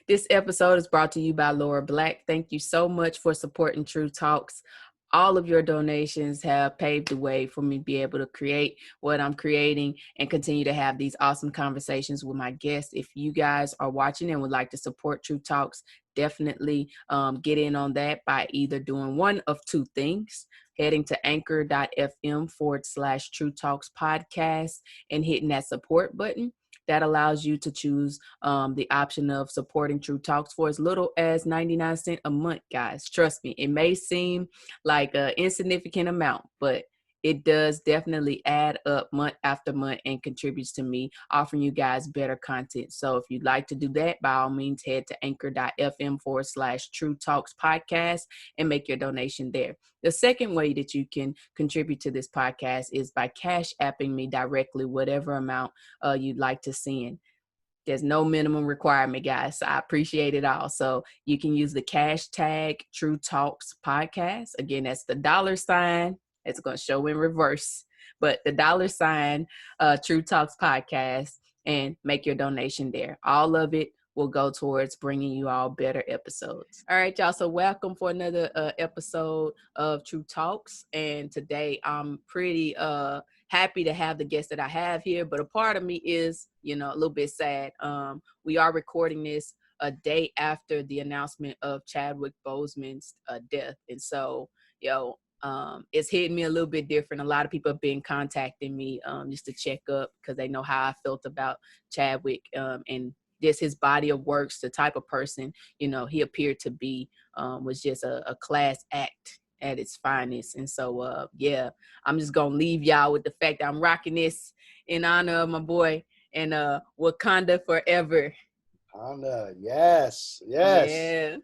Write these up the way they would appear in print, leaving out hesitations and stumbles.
This episode is brought to you by Laura Black. Thank you so much for supporting True Talks. All of your donations have paved the way for me to be able to create what I'm creating and continue to have these awesome conversations with my guests. If you guys are watching and would like to support True Talks, definitely get in on that by either doing one of two things: heading to anchor.fm/True Talks podcast and hitting that support button. That allows you to choose the option of supporting True Talks for as little as 99 cents a month, guys. Trust me, it may seem like an insignificant amount, but it does definitely add up month after month and contributes to me offering you guys better content. So if you'd like to do that, by all means, head to anchor.fm/True Talks podcast and make your donation there. The second way that you can contribute to this podcast is by CashApping me directly, whatever amount you'd like to send. There's no minimum requirement, guys. So I appreciate it all. So you can use the cash tag True Talks podcast. Again, that's the $. It's going to show in reverse, but the $, True Talks podcast, and make your donation there. All of it will go towards bringing you all better episodes. All right, y'all. So welcome for another episode of True Talks. And today I'm pretty happy to have the guest that I have here, but a part of me is, a little bit sad. We are recording this a day after the announcement of Chadwick Boseman's death. And so, it's hitting me a little bit different. A lot of people have been contacting me just to check up because they know how I felt about Chadwick and just his body of works, the type of person, he appeared to be, was just a class act at its finest. And so, I'm just going to leave y'all with the fact that I'm rocking this in honor of my boy and Wakanda forever. Wakanda, yes. Yeah.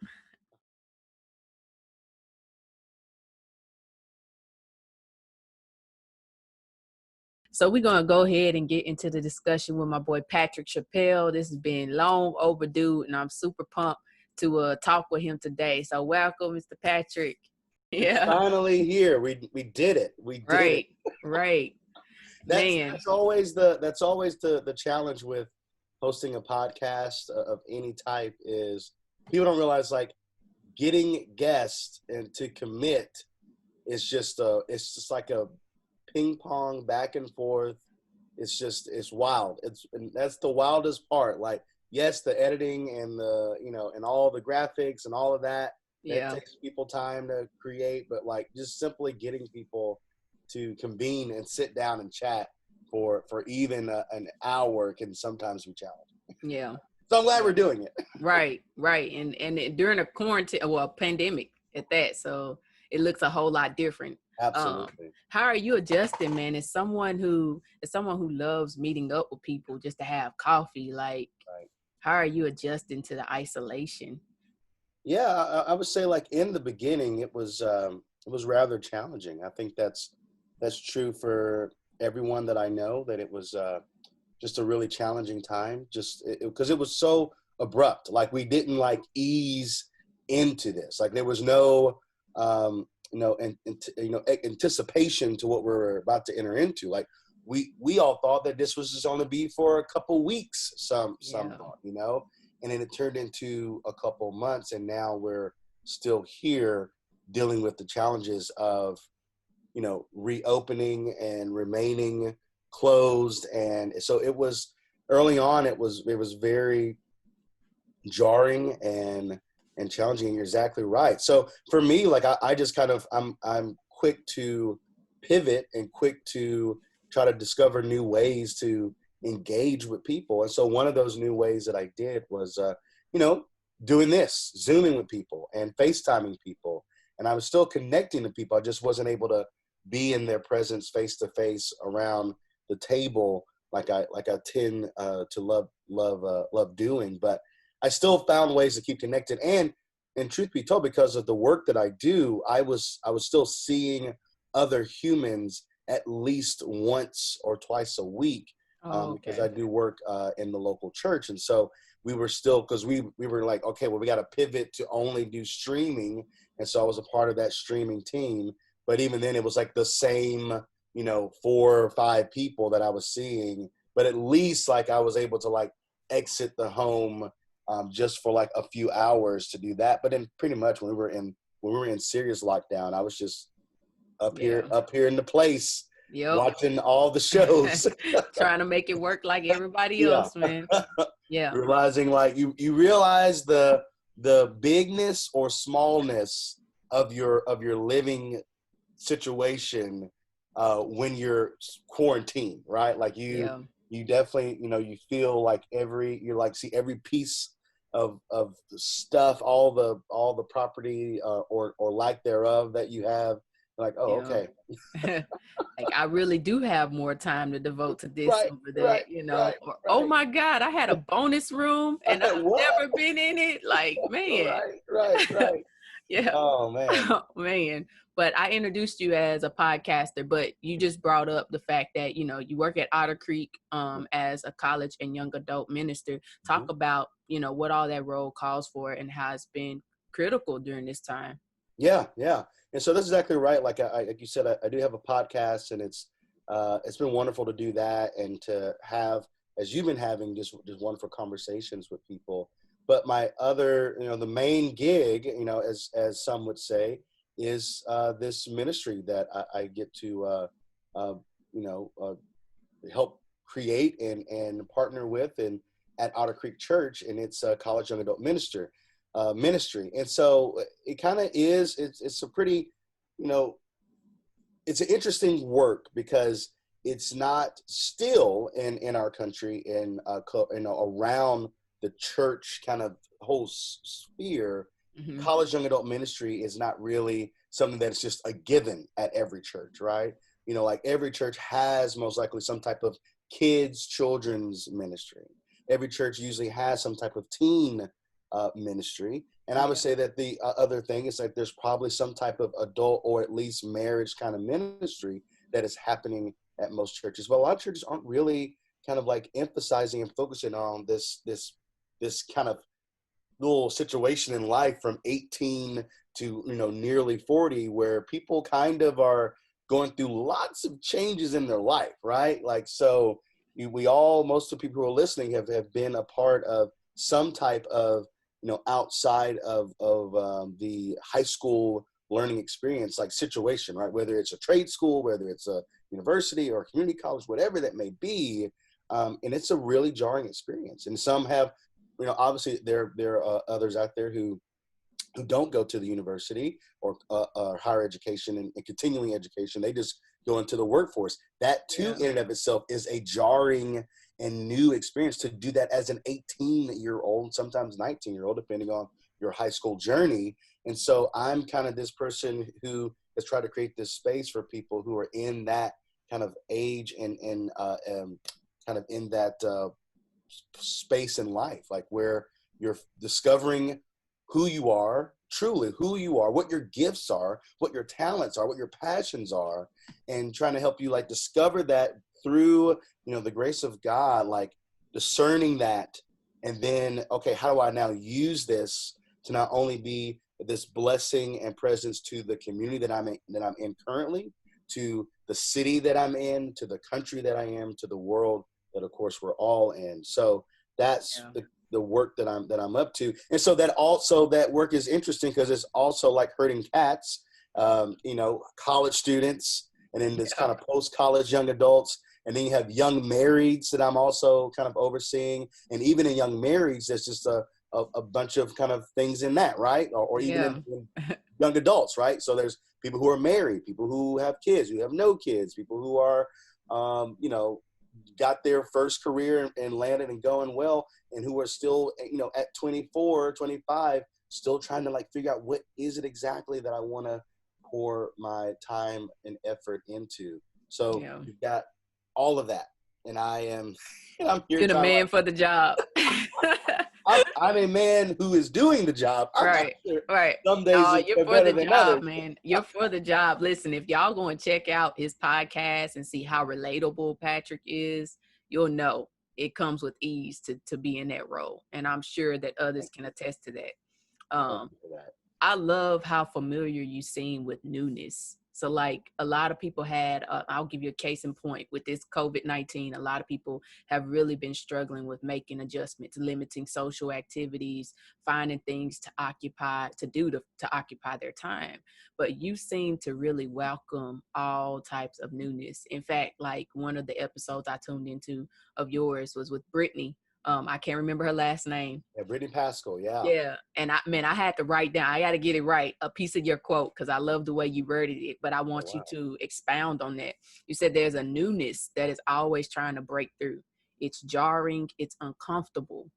So we're going to go ahead and get into the discussion with my boy, Patrick Chappell. This has been long overdue, and I'm super pumped to talk with him today. So welcome, Mr. Patrick. Yeah. It's finally here. We did it. We did it. Right. That's always the challenge with hosting a podcast of any type is people don't realize, like, getting guests and to commit is just like a ping pong back and forth. It's wild. And that's the wildest part. Like, yes, the editing and the, and all the graphics and all of that, that takes people time to create, but like just simply getting people to convene and sit down and chat for even an hour can sometimes be challenging. Yeah. So I'm glad we're doing it. Right. And during a pandemic at that, so it looks a whole lot different. Absolutely. How are you adjusting, man? As someone who loves meeting up with people just to have coffee, like, right. How are you adjusting to the isolation? Yeah, I would say, like, in the beginning, it was rather challenging. I think that's true for everyone that I know, that it was just a really challenging time, just because it was so abrupt. Like, we didn't like ease into this. Like, there was no anticipation to what we're about to enter into. Like, we all thought that this was just going to be for a couple weeks, some thought, and then it turned into a couple months, and now we're still here dealing with the challenges of, reopening and remaining closed. And so it was early on, it was very jarring and challenging. And you're exactly right. So for me, like, I just kind of, I'm quick to pivot and quick to try to discover new ways to engage with people. And so one of those new ways that I did was, doing this, Zooming with people and FaceTiming people. And I was still connecting to people. I just wasn't able to be in their presence face to face around the table like I tend to love doing. But I still found ways to keep connected. And truth be told, because of the work that I do, I was still seeing other humans at least once or twice a week. Because I do work in the local church. And so we were still, because we were like, okay, well, we got to pivot to only do streaming. And so I was a part of that streaming team. But even then, it was like the same, 4 or 5 people that I was seeing. But at least, like, I was able to, like, exit the home just for like a few hours to do that. But then pretty much when we were in serious lockdown, I was just Yeah. up here in the place Yep. watching all the shows. Trying to make it work like everybody Yeah. else, man. Yeah. Realizing like you realize the bigness or smallness of your living situation when you're quarantined, right? Like Yeah. you definitely, you feel like you like see every piece of the stuff, all the property or lack thereof that you have. Like, oh, Yeah. okay. Like I really do have more time to devote to this Right, over right, that, you know. right, Or oh right. my God, I had a bonus room and I've What? never been in it. Like, man. Right. Yeah. Oh man. Oh, man. But I introduced you as a podcaster, but you just brought up the fact that, you know, you work at Otter Creek as a college and young adult minister. Talk Mhm. about, you know, what all that role calls for and how it's been critical during this time. Yeah. And so that's exactly right. Like like you said, I do have a podcast, and it's been wonderful to do that and to have, as you've been having, just wonderful conversations with people. But my other, the main gig, as some would say, is this ministry that I get to, you know, uh, help create and partner with and at Otter Creek Church, and it's a college young adult ministry. And so it kind of is, it's a pretty, you know, it's an interesting work because it's not still in our country around the church kind of whole sphere. Mm-hmm. College young adult ministry is not really something that's just a given at every church, right? Like every church has most likely some type of children's ministry. Every church usually has some type of teen ministry. And I would Yeah. say that the other thing is that there's probably some type of adult or at least marriage kind of ministry that is happening at most churches. But a lot of churches aren't really kind of like emphasizing and focusing on this kind of little situation in life from 18 to nearly 40, where people kind of are going through lots of changes in their life, right? Like, so most of the people who are listening have been a part of some type of outside of the high school learning experience, like situation, right? Whether it's a trade school, whether it's a university or a community college, whatever that may be. And it's a really jarring experience. And some have, obviously there are others out there who don't go to the university or higher education and continuing education. They just go into the workforce. That too, Yeah. in and of itself, is a jarring and new experience to do that as an 18-year-old, sometimes 19-year-old, depending on your high school journey. And so I'm kind of this person who has tried to create this space for people who are in that kind of age and kind of in that space in life, like where you're discovering truly who you are, what your gifts are, what your talents are, what your passions are, and trying to help you like discover that through, the grace of God, like discerning that. And then, okay, how do I now use this to not only be this blessing and presence to the community that I'm in currently, to the city that I'm in, to the country that I am, to the world that of course we're all in. So that's Yeah. the work that I'm up to. And so that work is interesting because it's also like herding cats, college students, and then this Yeah. kind of post-college young adults. And then you have young marrieds that I'm also kind of overseeing. And even in young marrieds, there's just a bunch of kind of things in that, right? Or even Yeah. in young adults, right? So there's people who are married, people who have kids, who have no kids, people who are, got their first career and landed and going well, and who are still, at 24, 25, still trying to like figure out what is it exactly that I want to pour my time and effort into. So Yeah. you've got all of that. And I'm here You're the trying to man for the job. I'm a man who is doing the job. I'm not Right. sure. Right. Some days No, you're are for better the than job, others. man. You're for the job. Listen, if y'all go and check out his podcast and see how relatable Patrick is, you'll know it comes with ease to be in that role. And I'm sure that others can attest to that. Thank Um, you for that. I love how familiar you seem with newness. So like a lot of people had, I'll give you a case in point with this COVID-19. A lot of people have really been struggling with making adjustments, limiting social activities, finding things to occupy their time. But you seem to really welcome all types of newness. In fact, like one of the episodes I tuned into of yours was with Brittany. I can't remember her last name. Yeah, Brittany Pascal. Yeah. Yeah. And I had to write down, I got to get it right, a piece of your quote, because I love the way you worded it, but I want you to expound on that. You said there's a newness that is always trying to break through. It's jarring. It's uncomfortable.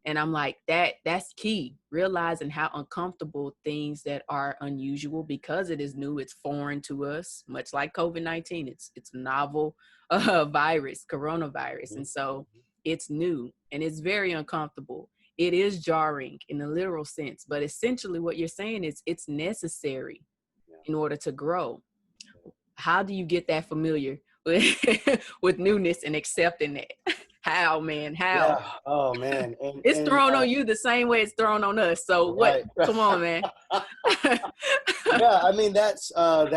And I'm like, that's key. Realizing how uncomfortable things that are unusual, because it is new, it's foreign to us, much like COVID-19. It's novel virus, coronavirus. And so it's new and it's very uncomfortable. It is jarring in the literal sense, but essentially what you're saying is it's necessary in order to grow. How do you get that familiar with newness and accepting that? How, man? How? Yeah. Oh man. And It's thrown on you the same way it's thrown on us. So what? Right. Come on, man. Yeah. I mean, that's a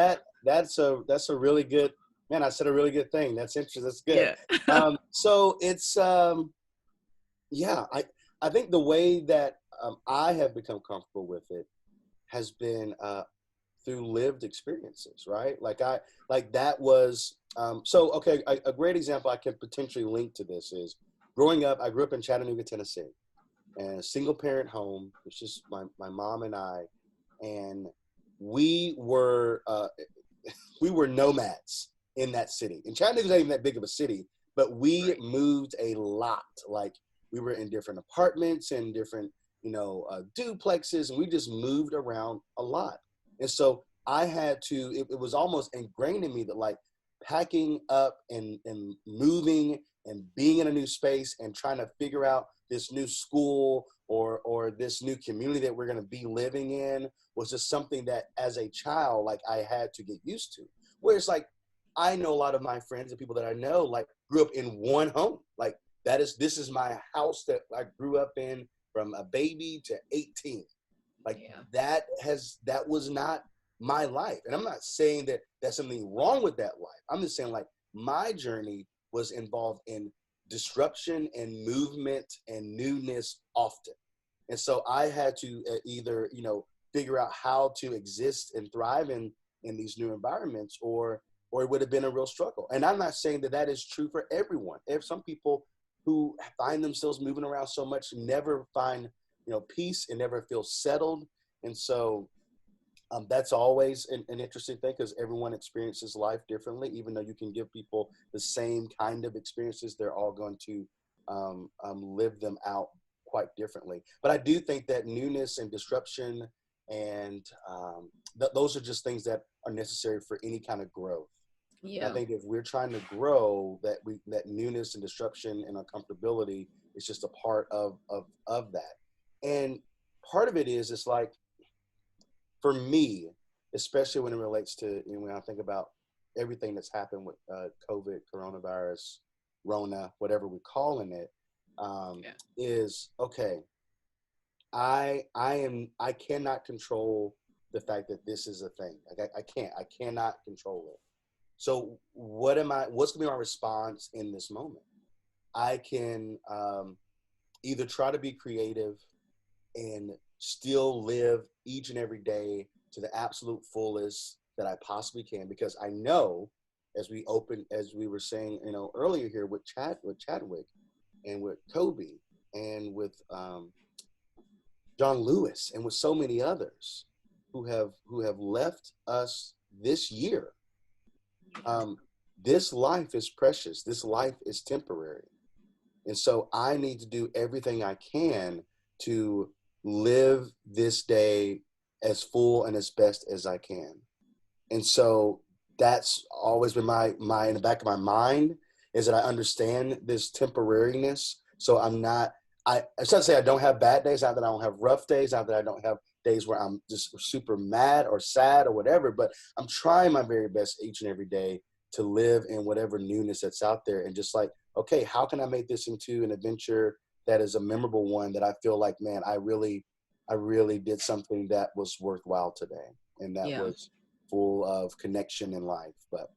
really good, man. I said a really good thing. That's interesting. That's good. Yeah. So it's, yeah, I think the way that I have become comfortable with it has been through lived experiences, right? Like that was, so, okay, a great example I can potentially link to this is growing up, I grew up in Chattanooga, Tennessee, and a single parent home. It's just my mom and I, and we were nomads in that city. And Chattanooga's not even that big of a city, but we moved a lot. Like we were in different apartments and different, duplexes, and we just moved around a lot. And so I had to, it was almost ingrained in me that like packing up and moving and being in a new space and trying to figure out this new school or this new community that we're going to be living in was just something that as a child, like I had to get used to. Whereas like, I know a lot of my friends and people that I know, like grew up in one home. Like this is my house that I grew up in from a baby to 18. Like that was not my life. And I'm not saying that there's something wrong with that life. I'm just saying like my journey was involved in disruption and movement and newness often. And so I had to either, figure out how to exist and thrive in these new environments or it would have been a real struggle. And I'm not saying that is true for everyone. If some people who find themselves moving around so much never find, peace and never feel settled. And so that's always an interesting thing because everyone experiences life differently. Even though you can give people the same kind of experiences, they're all going to live them out quite differently. But I do think that newness and disruption and those are just things that are necessary for any kind of growth. Yeah. I think if we're trying to grow, that newness and disruption and uncomfortability is just a part of that. And part of it is, it's like, for me, especially when it relates to, when I think about everything that's happened with COVID, coronavirus, Rona, whatever we're calling it, is okay. I cannot control the fact that this is a thing. Like I cannot control it. So what's gonna be my response in this moment? I can either try to be creative and still live each and every day to the absolute fullest that I possibly can, because I know, as we were saying, earlier here with Chadwick and with Kobe and with John Lewis and with so many others who have left us this year. This life is precious. This life is temporary. And so I need to do everything I can to live this day as full and as best as I can. And so that's always been my in the back of my mind, is that I understand this temporariness. So it's not to say I don't have bad days, not that I don't have rough days, not that I don't have days where I'm just super mad or sad or whatever, but I'm trying my very best each and every day to live in whatever newness that's out there. And just like, okay, how can I make this into an adventure that is a memorable one, that I feel like, man, I really did something that was worthwhile today. And that was full of connection in life. But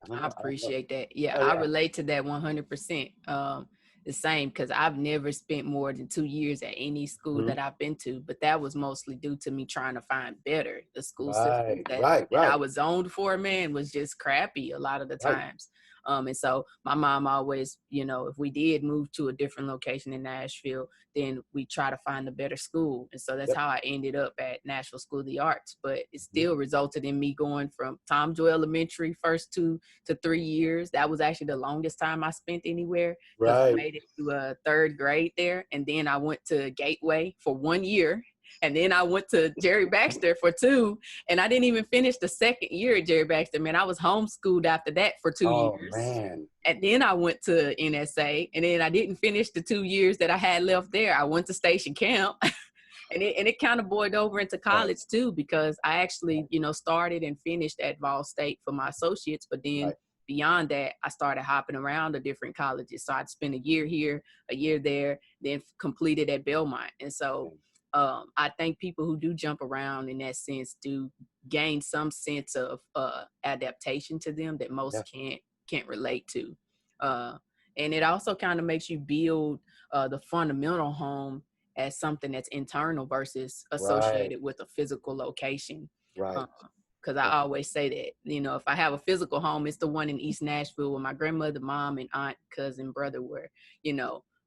I don't I know. I don't know. appreciate that. Yeah, Oh I yeah. relate to that 100%. The same, because I've never spent more than 2 years at any school Mhm. that I've been to, but that was mostly due to me trying to find better. The school systems Right, that right, that I right, was zoned for, man, was just crappy a lot of the right. times. And so my mom always, if we did move to a different location in Nashville, then we try to find a better school. And so that's Yep. how I ended up at Nashville School of the Arts. But it Mhm. still resulted in me going from Tom Joy Elementary first to 3 years. That was actually the longest time I spent anywhere, because I Right. made it to a third grade there. And then I went to Gateway for 1 year. And then I went to Jerry Baxter for 2. And I didn't even finish the second year at Jerry Baxter, man. I was homeschooled after that for 2 Oh years. man. And then I went to NSA. And then I didn't finish the 2 years that I had left there. I went to Station Camp. And it kind of boiled over into Right, college too, because I actually, started and finished at Vol State for my associates. But then right. beyond that, I started hopping around to different colleges. So I'd spend a year here, a year there, then completed at Belmont. And so I think people who do jump around in that sense do gain some sense of adaptation to them that Yeah. most can't relate to. And it also kind of makes you build the fundamental home as something that's internal versus Right, associated with a physical location. right, Because I right. always say that, if I have a physical home, it's the one in East Nashville where my grandmother, mom, and aunt, cousin, brother were,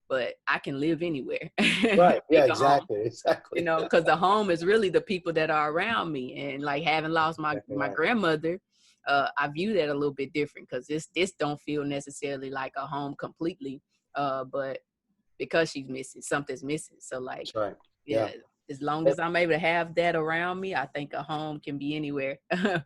but I can live anywhere. Right. Yeah, Make a home, exactly. Exactly. because the home is really the people that are around me. And like having lost Exactly my right. grandmother, I view that a little bit different, because this don't feel necessarily like a home completely, but because she's missing, something's missing. So like, That's right. Yeah. yeah, as long And as I'm able to have that around me, I think a home can be anywhere. and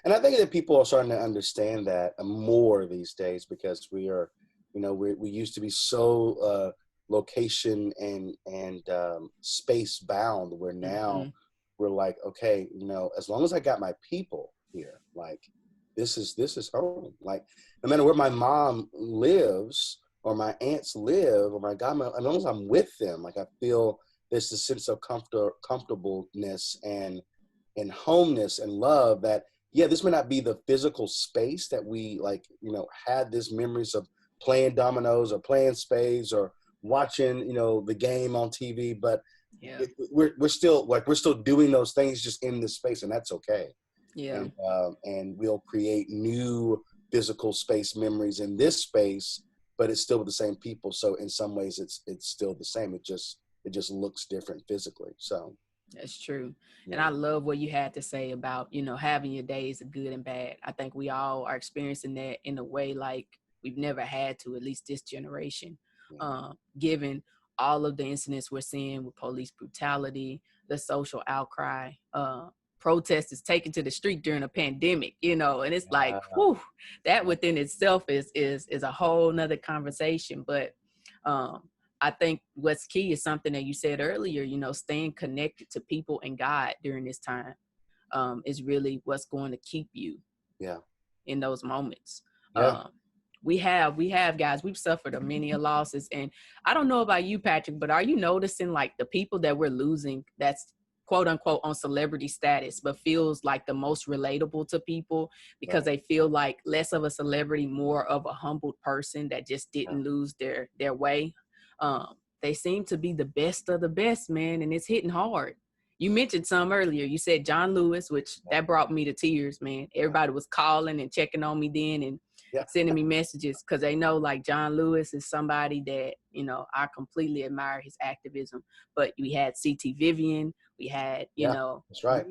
I think that people are starting to understand that more these days, because we are, we used to be so location and space bound, where now Mhm. we're like, okay, as long as I got my people here, like this is home. Like no matter where my mom lives or my aunts live or my godmother, as long as I'm with them, like I feel there's a sense of comfortableness and homeness and love that, yeah, this may not be the physical space that we like, had this memories of playing dominoes or playing spades or watching, the game on TV, but Yeah. we're still like, we're still doing those things just in this space, and that's okay. Yeah. And we'll create new physical space memories in this space, but it's still with the same people. So in some ways it's still the same. It just looks different physically. So That's true. yeah. And I love what you had to say about, having your days of good and bad. I think we all are experiencing that in a way like we've never had to, at least this generation, Yeah. given all of the incidents we're seeing with police brutality, the social outcry, protesters taken to the street during a pandemic, and it's like, whew, that within itself is a whole nother conversation. But I think what's key is something that you said earlier, staying connected to people and God during this time is really what's going to keep you Yeah. in those moments. Yeah. We have guys, we've suffered many losses. And I don't know about you, Patrick, but are you noticing like the people that we're losing that's quote unquote on celebrity status, but feels like the most relatable to people because Right. they feel like less of a celebrity, more of a humbled person that just didn't lose their way? They seem to be the best of the best, man, and it's hitting hard. You mentioned some earlier. You said John Lewis, which that brought me to tears, man. Everybody was calling and checking on me then and Yeah. sending me messages because they know like John Lewis is somebody that, I completely admire his activism. But we had ctvivian, we had, Yeah. That's right.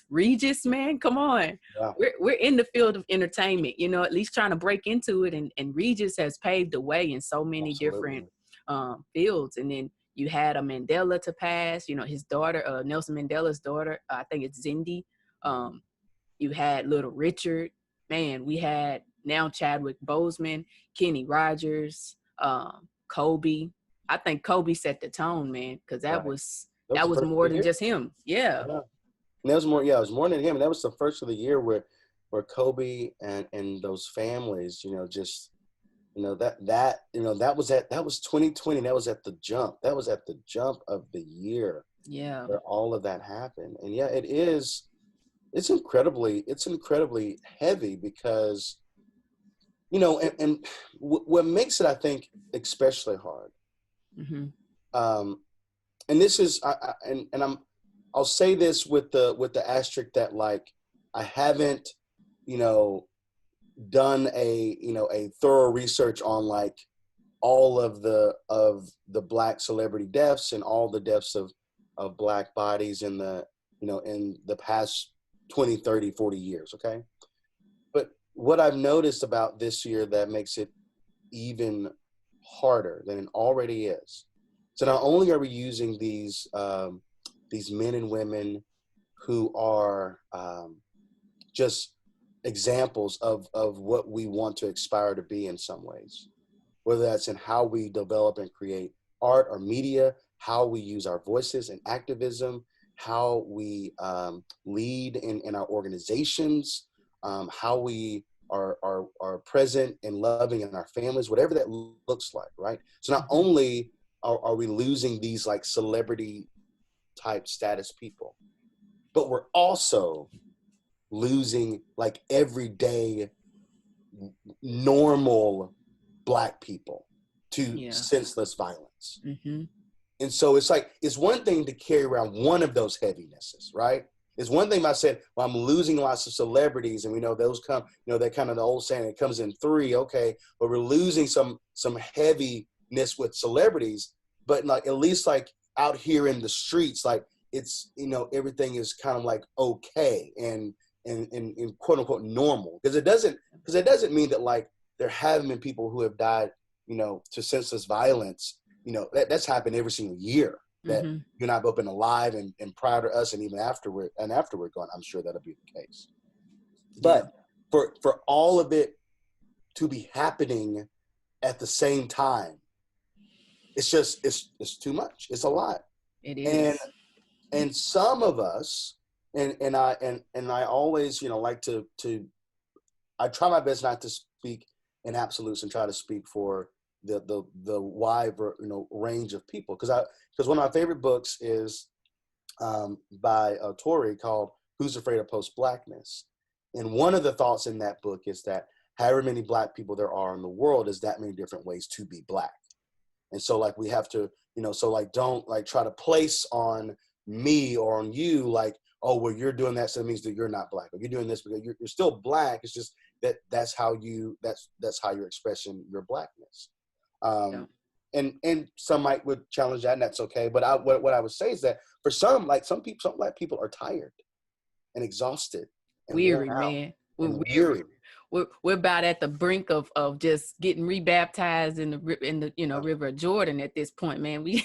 Regis, man, come on. Yeah. We're in the field of entertainment, at least trying to break into it. And Regis has paved the way in so many different Absolutely. fields. And then you had a Mandela to pass, his daughter, Nelson Mandela's daughter, I think it's Zindi. You had Little Richard, man. We had now Chadwick Boseman, Kenny Rogers, Kobe. I think Kobe set the tone, man, because that Right. was That was the first of more the than year. just him. Yeah. Yeah. And that was more. Yeah, it was more than him. And that was the first of the year where Kobe and those families, just that was 2020. That was at the jump. That was at the jump of the year Yeah. where all of that happened. And yeah, it is. it's incredibly heavy because, and what makes it, I think, especially hard. Mm-hmm. And this is, I'll say this with the asterisk that, like, I haven't, done a thorough research on, like, all of the Black celebrity deaths and all the deaths of Black bodies in the past 20, 30, 40 years. Okay. But what I've noticed about this year that makes it even harder than it already is. So not only are we using these men and women who are just examples of what we want to aspire to be in some ways, whether that's in how we develop and create art or media, how we use our voices in activism, how we lead in our organizations, how we are present and loving in our families, whatever that looks like, right? So not only are we losing these, like, celebrity type status people, but we're also losing, like, everyday normal Black people to senseless violence. Mm-hmm. And so it's like, it's one thing to carry around one of those heavinesses, right? It's one thing I said, well, I'm losing lots of celebrities, and we know those come, they're kind of the old saying, it comes in three, okay, but we're losing some heaviness with celebrities, but, like, at least, like, out here in the streets, like, it's, everything is kind of like okay and quote unquote normal, because it doesn't mean that, like, there haven't been people who have died, to senseless violence. That's happened every single year that you and I have both been alive, and prior to us, and even afterward gone, I'm sure that'll be the case. But for all of it to be happening at the same time, it's just, it's too much. It's a lot. It is. And some of us, and I always, like to I try my best not to speak in absolutes and try to speak for the wide range of people, because one of my favorite books is by Torrey, called Who's Afraid of Post-Blackness, and one of the thoughts in that book is that however many Black people there are in the world is that many different ways to be Black. And so, like, we have to, so, like, don't, like, try to place on me or on you, like, oh, well, you're doing that, so it means that you're not Black, or you're doing this because you're still Black. It's just that's how you're expressing your Blackness. And some would challenge that, and that's okay. But what I would say is that for some, like, some Black people are tired and exhausted and Weary, worn out man. and weary. We're about at the brink of just getting rebaptized in the River of Jordan at this point, man. We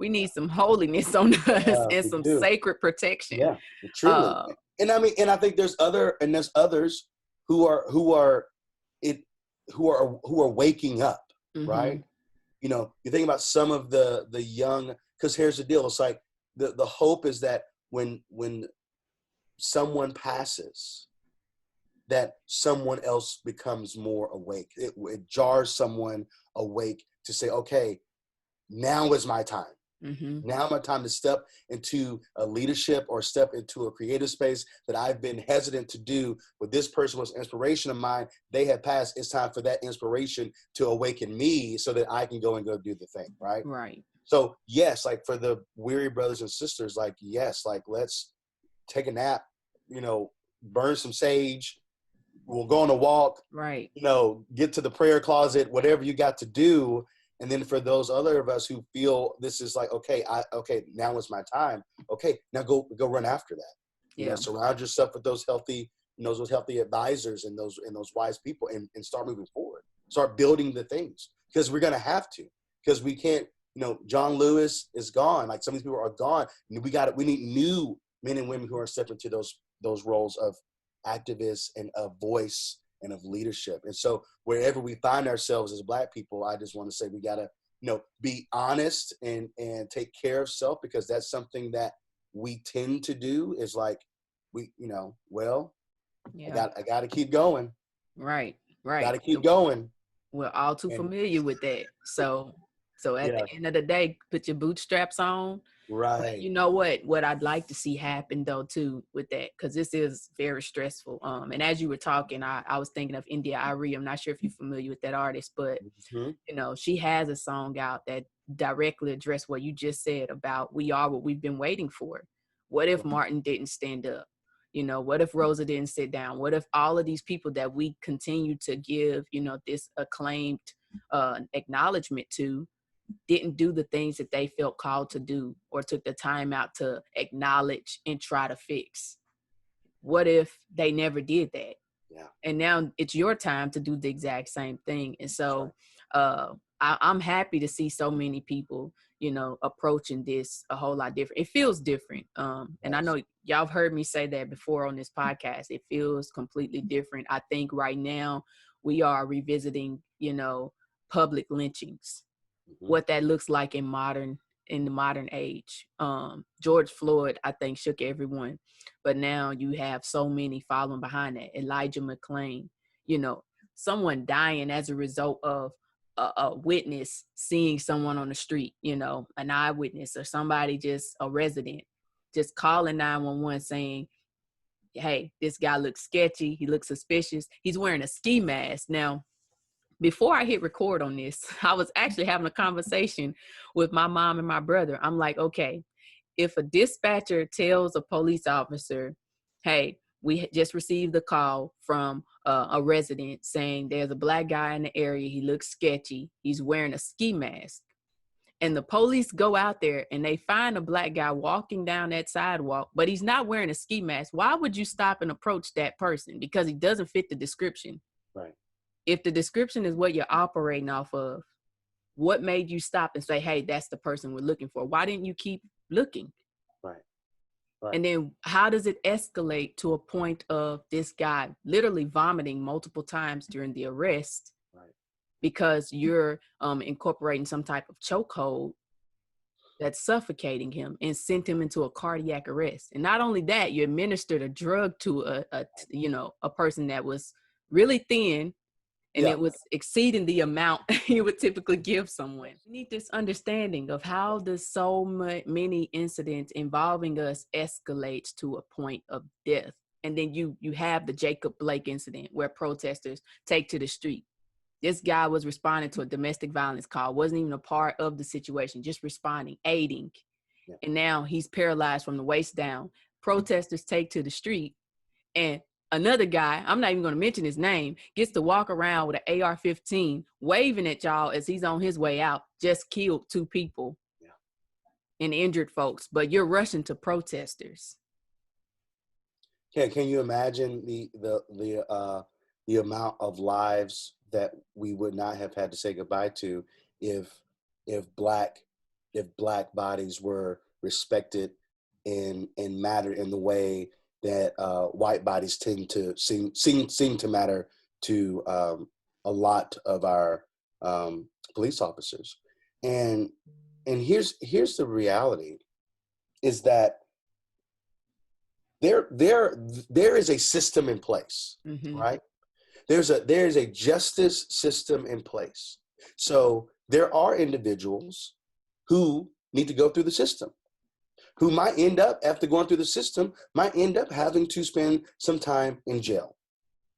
need some holiness on us and some sacred protection. Yeah, truly. And I mean, and I think there's others who are waking up, right? You think about some of the young, because here's the deal. It's like the hope is that when someone passes, that someone else becomes more awake. It jars someone awake to say, okay, now is my time. Now my time to step into a leadership or step into a creative space that I've been hesitant to do. But this person was inspiration of mine. They have passed. It's time for that inspiration to awaken me so that I can go do the thing. Right. Right. So yes, like, for the weary brothers and sisters, like, yes, like, let's take a nap, burn some sage. We'll go on a walk, right? Get to the prayer closet, whatever you got to do. And then for those other of us who feel this is like, okay, now is my time. Okay, now go run after that. Surround yourself with those healthy, those healthy advisors and those wise people, and start moving forward. Start building the things, because we're gonna have to, because we can't. John Lewis is gone. Like, some of these people are gone. We need new men and women who are stepping into those roles of activists and of voice and of leadership. And so wherever we find ourselves as Black people, I just want to say we got to, be honest and take care of self, because that's something that we tend to do, is like, I got to keep going. Right. Got to keep going. We're all too familiar with that. So at the end of the day, put your bootstraps on, Right. You know what I'd like to see happen though too with that, because this is very stressful. And as you were talking, I was thinking of India Arie. I'm not sure if you're familiar with that artist, but Mm-hmm. you know, she has a song out that directly addressed what you just said about we are what we've been waiting for. What if Martin didn't stand up? You know, what if Rosa didn't sit down? What if all of these people that we continue to give, you know, this acclaimed acknowledgement to didn't do the things that they felt called to do or took the time out to acknowledge and try to fix? What if they never did that? Yeah. And now it's your time to do the exact same thing. And so Right. I'm happy to see so many people, you know, approaching this a whole lot different. It feels different. And I Yes. know y'all have heard me say that before on this podcast. It feels completely different. I think right now we are revisiting, you know, public lynchings, Mm-hmm. what that looks like in the modern age. George Floyd, I think, shook everyone, but now you have so many following behind that. Elijah McClain, you know, someone dying as a result of a witness seeing someone on the street, you know, an eyewitness or somebody, just a resident, just calling 911 saying, hey, this guy looks sketchy. He looks suspicious. He's wearing a ski mask. Now, before I hit record on this, I was actually having a conversation with my mom and my brother. I'm like, okay, if a dispatcher tells a police officer, hey, we just received a call from a resident saying there's a black guy in the area. He looks sketchy. He's wearing a ski mask. And the police go out there and they find a black guy walking down that sidewalk, but he's not wearing a ski mask. Why would you stop and approach that person? Because he doesn't fit the description. Right. If the description is what you're operating off of, what made you stop and say, hey, that's the person we're looking for? Why didn't you keep looking? Right. Right. And then how does it escalate to a point of this guy literally vomiting multiple times during the arrest? Right. Because you're incorporating some type of chokehold that's suffocating him and sent him into a cardiac arrest. And not only that, you administered a drug to a person that was really thin, and Yeah. it was exceeding the amount you would typically give someone. We need this understanding of how does so many incidents involving us escalates to a point of death. And then you have the Jacob Blake incident where protesters take to the street. This guy was responding to a domestic violence call, wasn't even a part of the situation, just responding, aiding. Yeah. And now he's paralyzed from the waist down. Protesters take to the street, and another guy, I'm not even going to mention his name, gets to walk around with an AR-15 waving at y'all as he's on his way out, just killed 2 people. Yeah. And injured folks, but you're rushing to protesters. Can you imagine the amount of lives that we would not have had to say goodbye to if black bodies were respected and mattered in the way that white bodies tend to seem to matter to a lot of our police officers. And here's the reality is that there is a system in place, mm-hmm. right? There is a justice system in place. So there are individuals who need to go through the system, who might end up, after going through the system, might end up having to spend some time in jail.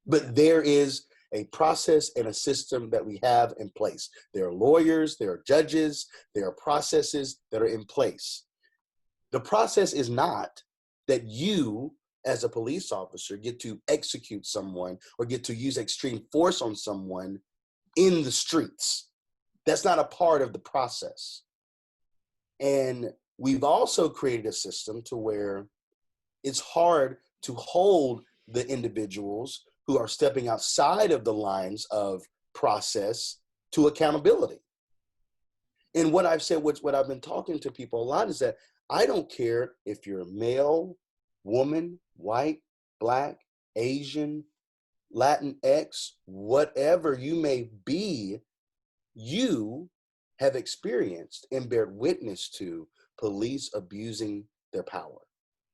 But there is a process and a system that we have in place. There are lawyers, there are judges, there are processes that are in place. The process is not that you, as a police officer, get to execute someone or get to use extreme force on someone in the streets. That's not a part of the process. And we've also created a system to where it's hard to hold the individuals who are stepping outside of the lines of process to accountability. And what I've said, what I've been talking to people a lot is that I don't care if you're male, woman, white, black, Asian, Latinx, whatever you may be, you have experienced and bear witness to police abusing their power.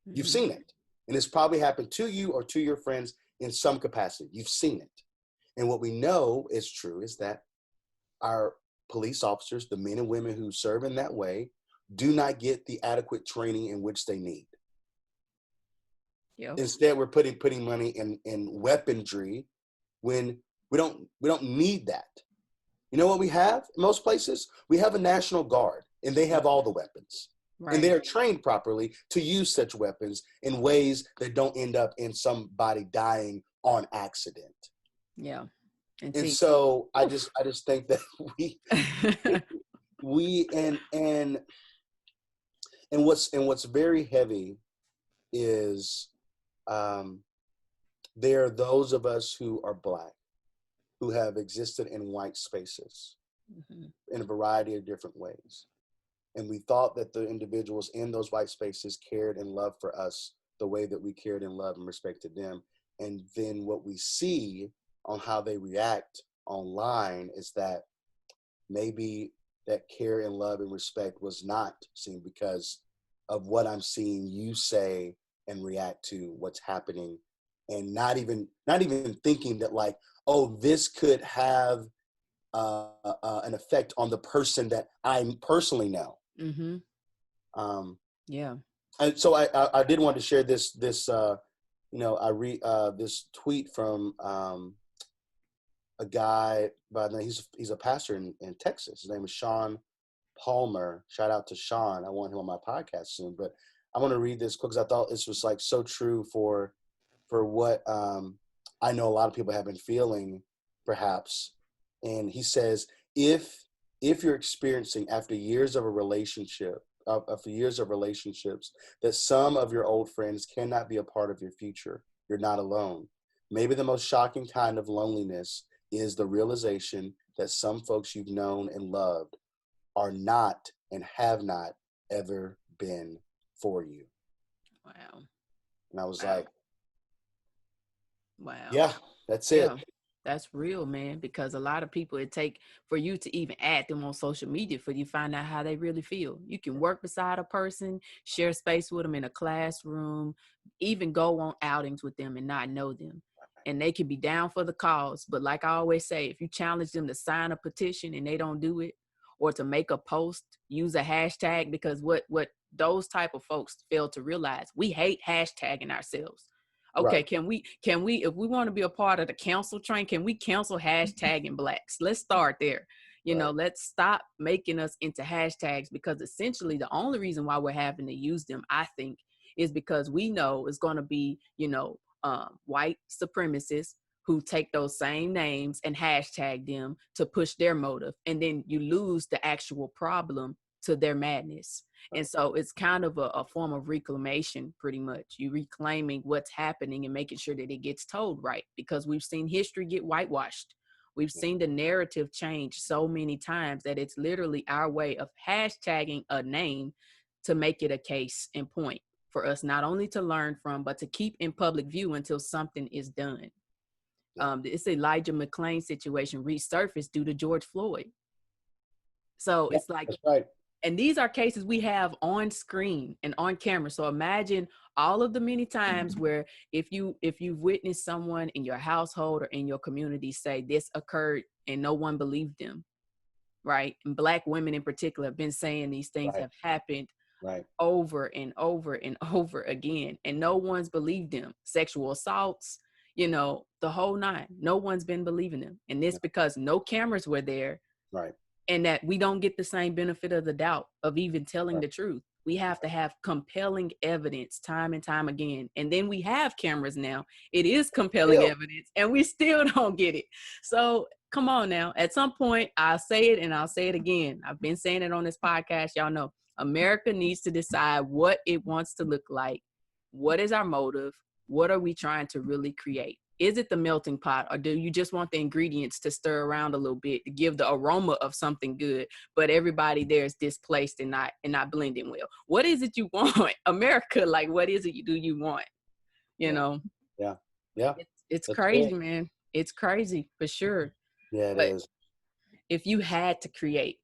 Mm-hmm. You've seen it. And it's probably happened to you or to your friends in some capacity. You've seen it. And what we know is true is that our police officers, the men and women who serve in that way, do not get the adequate training in which they need. Yep. Instead, we're putting money in weaponry when we don't need that. You know what we have in most places? We have a National Guard, and they have all the weapons. Right. And they are trained properly to use such weapons in ways that don't end up in somebody dying on accident. Yeah. And so I just think that we and what's very heavy is there are those of us who are Black who have existed in white spaces in a variety of different ways. And we thought that the individuals in those white spaces cared and loved for us the way that we cared and loved and respected them. And then what we see on how they react online is that maybe that care and love and respect was not seen because of what I'm seeing you say and react to what's happening, and not even thinking that, like, oh, this could have an effect on the person that I personally know. Yeah. And so I did want to share this I read this tweet from a guy by the name, he's a pastor in Texas. His name is Sean Palmer. Shout out to Sean. I want him on my podcast soon. But I want to read this quick because I thought this was like so true for what I know a lot of people have been feeling, perhaps. And he says, if you're experiencing after years of relationships, that some of your old friends cannot be a part of your future, you're not alone. Maybe the most shocking kind of loneliness is the realization that some folks you've known and loved are not and have not ever been for you. Wow. And I was like, wow. Yeah, that's it. That's real, man, because a lot of people, it take for you to even add them on social media for you to find out how they really feel. You can work beside a person, share space with them in a classroom, even go on outings with them and not know them. And they can be down for the cause. But like I always say, if you challenge them to sign a petition and they don't do it, or to make a post, use a hashtag, because what those type of folks fail to realize, we hate hashtagging ourselves. Okay, right. Can we, if we want to be a part of the council train, can we cancel hashtagging Blacks? Let's start there. You know, let's stop making us into hashtags, because essentially the only reason why we're having to use them, I think, is because we know it's going to be, white supremacists who take those same names and hashtag them to push their motive. And then you lose the actual problem to their madness. And so it's kind of a form of reclamation, pretty much. You reclaiming what's happening and making sure that it gets told right, because we've seen history get whitewashed. We've seen the narrative change so many times that it's literally our way of hashtagging a name to make it a case in point for us not only to learn from, but to keep in public view until something is done. It's Elijah McClain situation resurfaced due to George Floyd. So it's like, that's right. And these are cases we have on screen and on camera. So imagine all of the many times where if you've witnessed someone in your household or in your community say this occurred and no one believed them, right? And Black women in particular have been saying these things have happened over and over and over again, and no one's believed them. Sexual assaults, the whole nine. No one's been believing them. And this because no cameras were there. Right. And that we don't get the same benefit of the doubt of even telling the truth. We have to have compelling evidence time and time again. And then we have cameras now. It is compelling evidence, and we still don't get it. So come on now. At some point, I'll say it and I'll say it again. I've been saying it on this podcast. Y'all know America needs to decide what it wants to look like. What is our motive? What are we trying to really create? Is it the melting pot, or do you just want the ingredients to stir around a little bit to give the aroma of something good, but everybody there is displaced and not blending well? What is it you want, America? Like, what is it do you want? Yeah. It's crazy, man. It's crazy for sure. Yeah, it is. If you had to create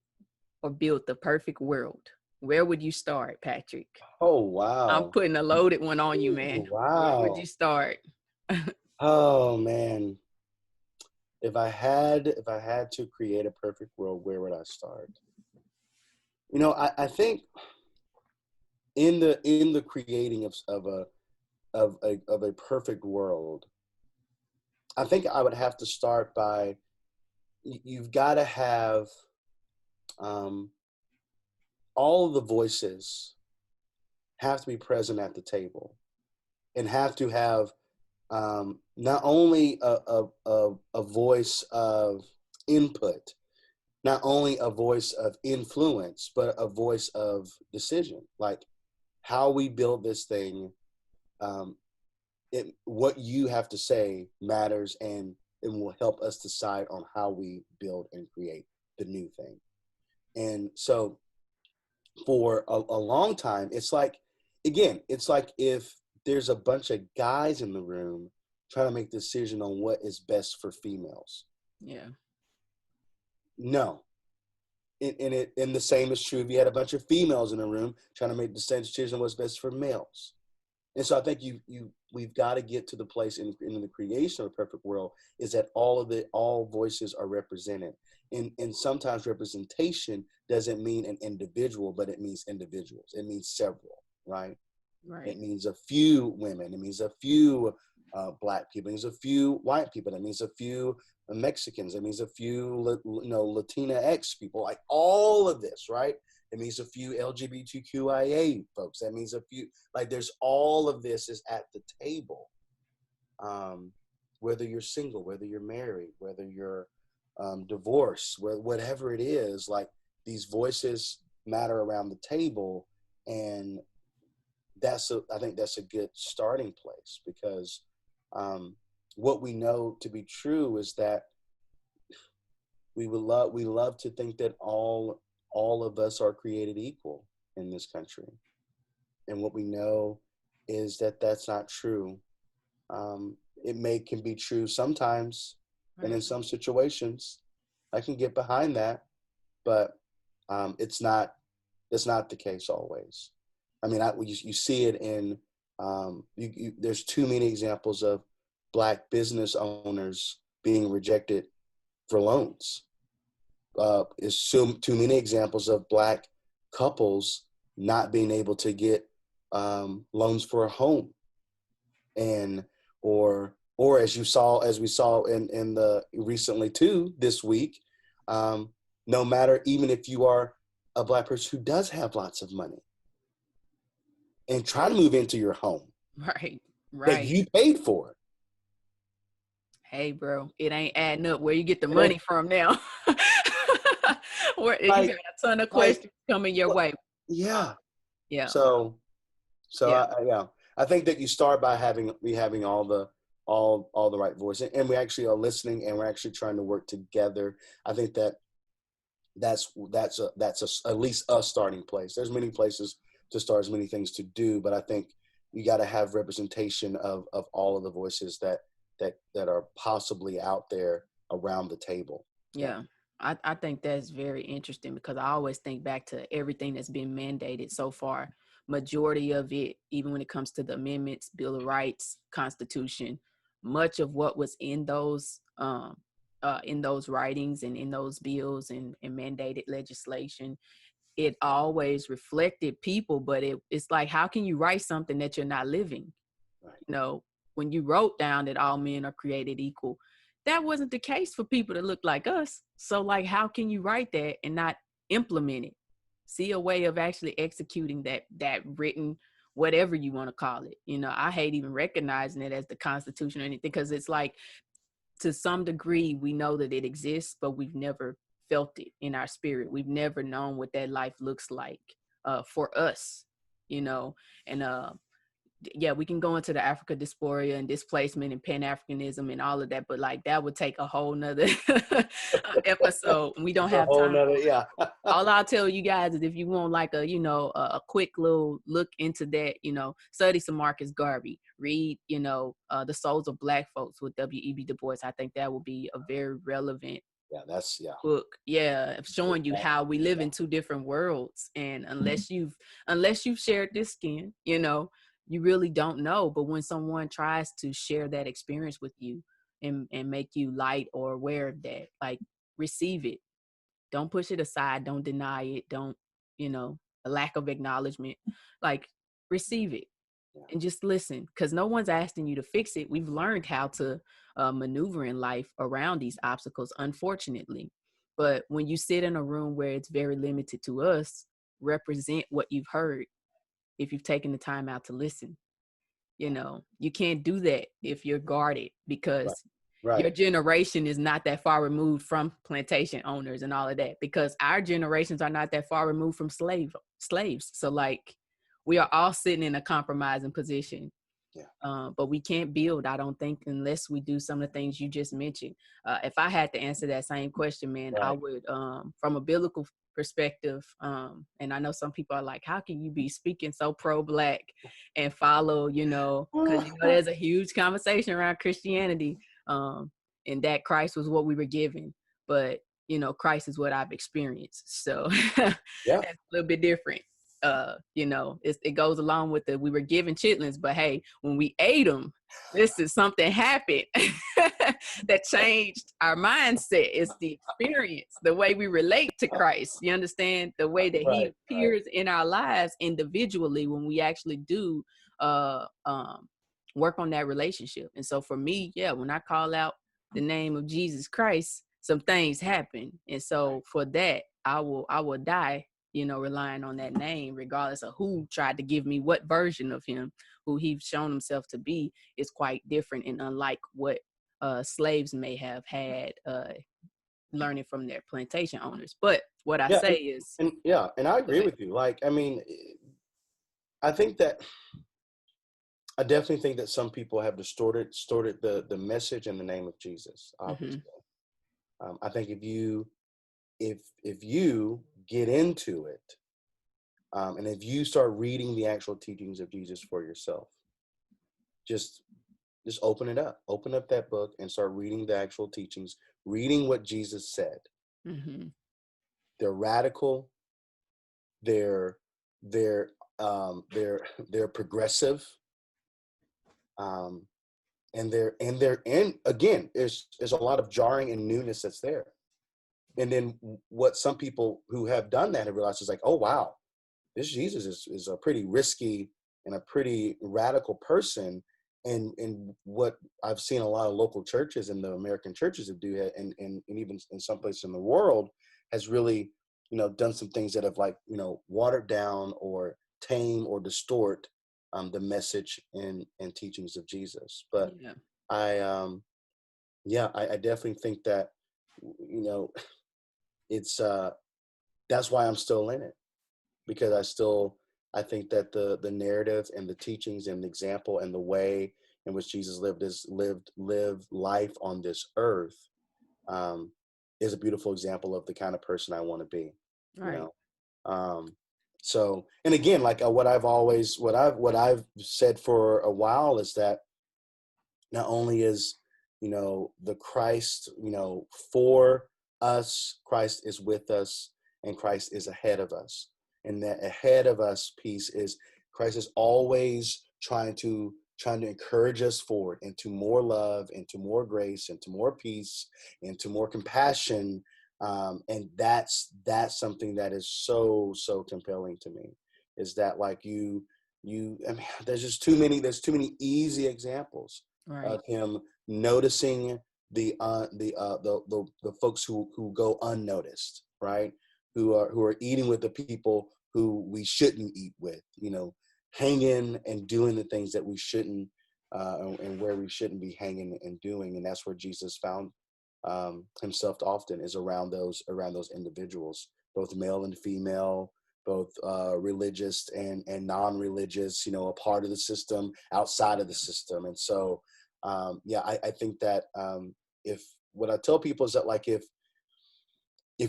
or build the perfect world, where would you start, Patrick? Oh, wow. I'm putting a loaded one on you, man. Wow. Where would you start? Oh, man. If I had to create a perfect world, where would I start? I think in the creating of a perfect world, I think I would have to start by you've got to have um, all of the voices have to be present at the table and have to have not only a voice of input, not only a voice of influence, but a voice of decision. Like how we build this thing, what you have to say matters, and it will help us decide on how we build and create the new thing. And so for a long time, it's like if there's a bunch of guys in the room trying to make a decision on what is best for females. Yeah. No. And the same is true if you had a bunch of females in a room trying to make the same decision on what's best for males. And so I think we've got to get to the place in the creation of a perfect world is that all voices are represented. And sometimes representation doesn't mean an individual, but it means individuals. It means several, right? Right. It means a few women. It means a few Black people. It means a few white people. It means a few Mexicans. It means a few, Latina X people. Like all of this, right? It means a few LGBTQIA folks. That means a few, like there's all of this is at the table. Whether you're single, whether you're married, whether you're divorced, whatever it is, like these voices matter around the table. And I think that's a good starting place because what we know to be true is that we love to think that all of us are created equal in this country. And what we know is that that's not true. It can be true sometimes, right. And in some situations, I can get behind that, but it's not the case always. I mean, you see it in there's too many examples of Black business owners being rejected for loans. Is too many examples of Black couples not being able to get loans for a home, and or as we saw in the recently too this week, no matter, even if you are a Black person who does have lots of money and try to move into your home, right, that you paid for. Hey, bro, it ain't adding up where you get the money from now. You got a ton of questions coming your way. Yeah. Yeah. So yeah. I think that you start by having all the right voice, and we actually are listening, and we're actually trying to work together. I think that's at least a starting place. There's many places to start, as many things to do, but I think you got to have representation of all of the voices that are possibly out there around the table. Yeah. I think that's very interesting because I always think back to everything that's been mandated so far. Majority of it, even when it comes to the amendments, Bill of Rights, Constitution, much of what was in those writings and in those bills and mandated legislation, it always reflected people, but it's like, how can you write something that you're not living? Right. When you wrote down that all men are created equal, that wasn't the case for people that look like us. So like, how can you write that and not implement it? See a way of actually executing that written, whatever you want to call it. I hate even recognizing it as the Constitution or anything, because it's like, to some degree, we know that it exists, but we've never felt it in our spirit. We've never known what that life looks like for us, and yeah, we can go into the Africa dysphoria and displacement and Pan-Africanism and all of that, but like that would take a whole nother episode. We don't have time. Yeah. All I'll tell you guys is if you want like a quick little look into that, study some Marcus Garvey, read, The Souls of Black Folks with W.E.B. Du Bois. I think that will be a very relevant book. Yeah, showing you how we live in two different worlds. And unless you've shared this skin, you really don't know. But when someone tries to share that experience with you and make you light or aware of that, like, receive it. Don't push it aside. Don't deny it. Don't, a lack of acknowledgement, like receive it and just listen, because no one's asking you to fix it. We've learned how to maneuver in life around these obstacles, unfortunately. But when you sit in a room where it's very limited to us, represent what you've heard if you've taken the time out to listen. You can't do that if you're guarded, because your generation is not that far removed from plantation owners and all of that, because our generations are not that far removed from slaves. So like, we are all sitting in a compromising position. But we can't build, I don't think, unless we do some of the things you just mentioned. If I had to answer that same question, man, I would, from a biblical perspective, and I know some people are like, how can you be speaking so pro-Black and follow, because there's a huge conversation around Christianity, and that Christ was what we were given, but Christ is what I've experienced. So it's a little bit different. It goes along with we were given chitlins, but hey, when we ate them, something happened that changed our mindset. It's the experience, the way we relate to Christ. You understand? The way that he appears in our lives individually when we actually do work on that relationship. And so for me, when I call out the name of Jesus Christ, some things happen. And so for that, I will die, relying on that name, regardless of who tried to give me what version of him. Who he's shown himself to be is quite different and unlike what slaves may have had learning from their plantation owners. But what I say is, and I agree with you. Like, I mean, I definitely think that some people have distorted the message and the name of Jesus. Obviously, I think if you get into it, and if you start reading the actual teachings of Jesus for yourself, just open up that book and start reading the actual teachings, reading what Jesus said. They're radical. They're progressive. And again, there's a lot of jarring and newness that's there. And then what some people who have done that have realized is like, oh, wow, this Jesus is a pretty risky and a pretty radical person. And what I've seen a lot of local churches and the American churches have do, and even in some places in the world, has really, done some things that have watered down or tame or distort the message and teachings of Jesus. But I definitely think that, it's that's why I'm still in it, because I think that the narrative and the teachings and the example and the way in which Jesus lived life on this earth is a beautiful example of the kind of person I want to be. So, and again, like what I've said for a while is that not only is, the Christ, for us, Christ is with us, and Christ is ahead of us. And that ahead of us piece is Christ is always trying to encourage us forward into more love, into more grace, into more peace, into more compassion. And that's something that is so compelling to me, is that like I mean, there's too many easy examples of him noticing the folks who go unnoticed, right? Who are eating with the people who we shouldn't eat with, hanging and doing the things that we shouldn't, and where we shouldn't be hanging and doing. And that's where Jesus found himself often, is around those individuals, both male and female, both religious and non-religious, a part of the system, outside of the system. And so, I think that if what I tell people is that, like, if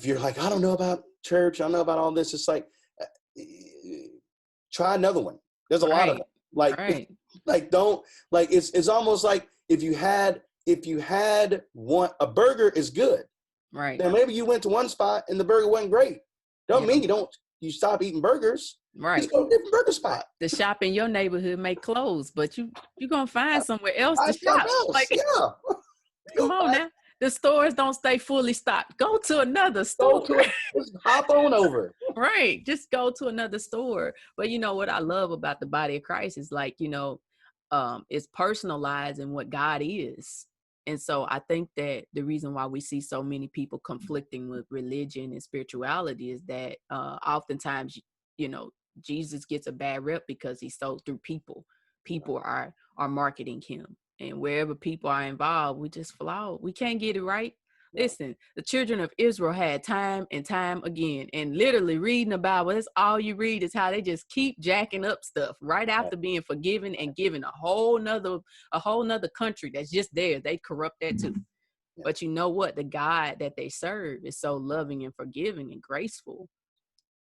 you're like, I don't know about church, I don't know about all this, it's like, try another one. There's a lot of them. Like, don't, like, it's almost like if you had one, a burger is good. Right. Then maybe you went to one spot and the burger wasn't great. Don't mean you stop eating burgers. Right. Just go to a different burger spot. The shop in your neighborhood may close, but you're going to find somewhere else to shop. Like, come on now. The stores don't stay fully stocked. Go to another store. Just hop on over. Right. Just go to another store. But you know what I love about the body of Christ is like, it's personalized in what God is. And so I think that the reason why we see so many people conflicting with religion and spirituality is that oftentimes, you know, Jesus gets a bad rep because he's sold through people. People are marketing him. And wherever people are involved, we just flawed. We can't get it right. Listen, the children of Israel had time and time again, and literally reading the Bible, that's all you read is how they just keep jacking up stuff right after being forgiven and given a whole nother country that's just there. They corrupt that too. But you know what? The God that they serve is so loving and forgiving and graceful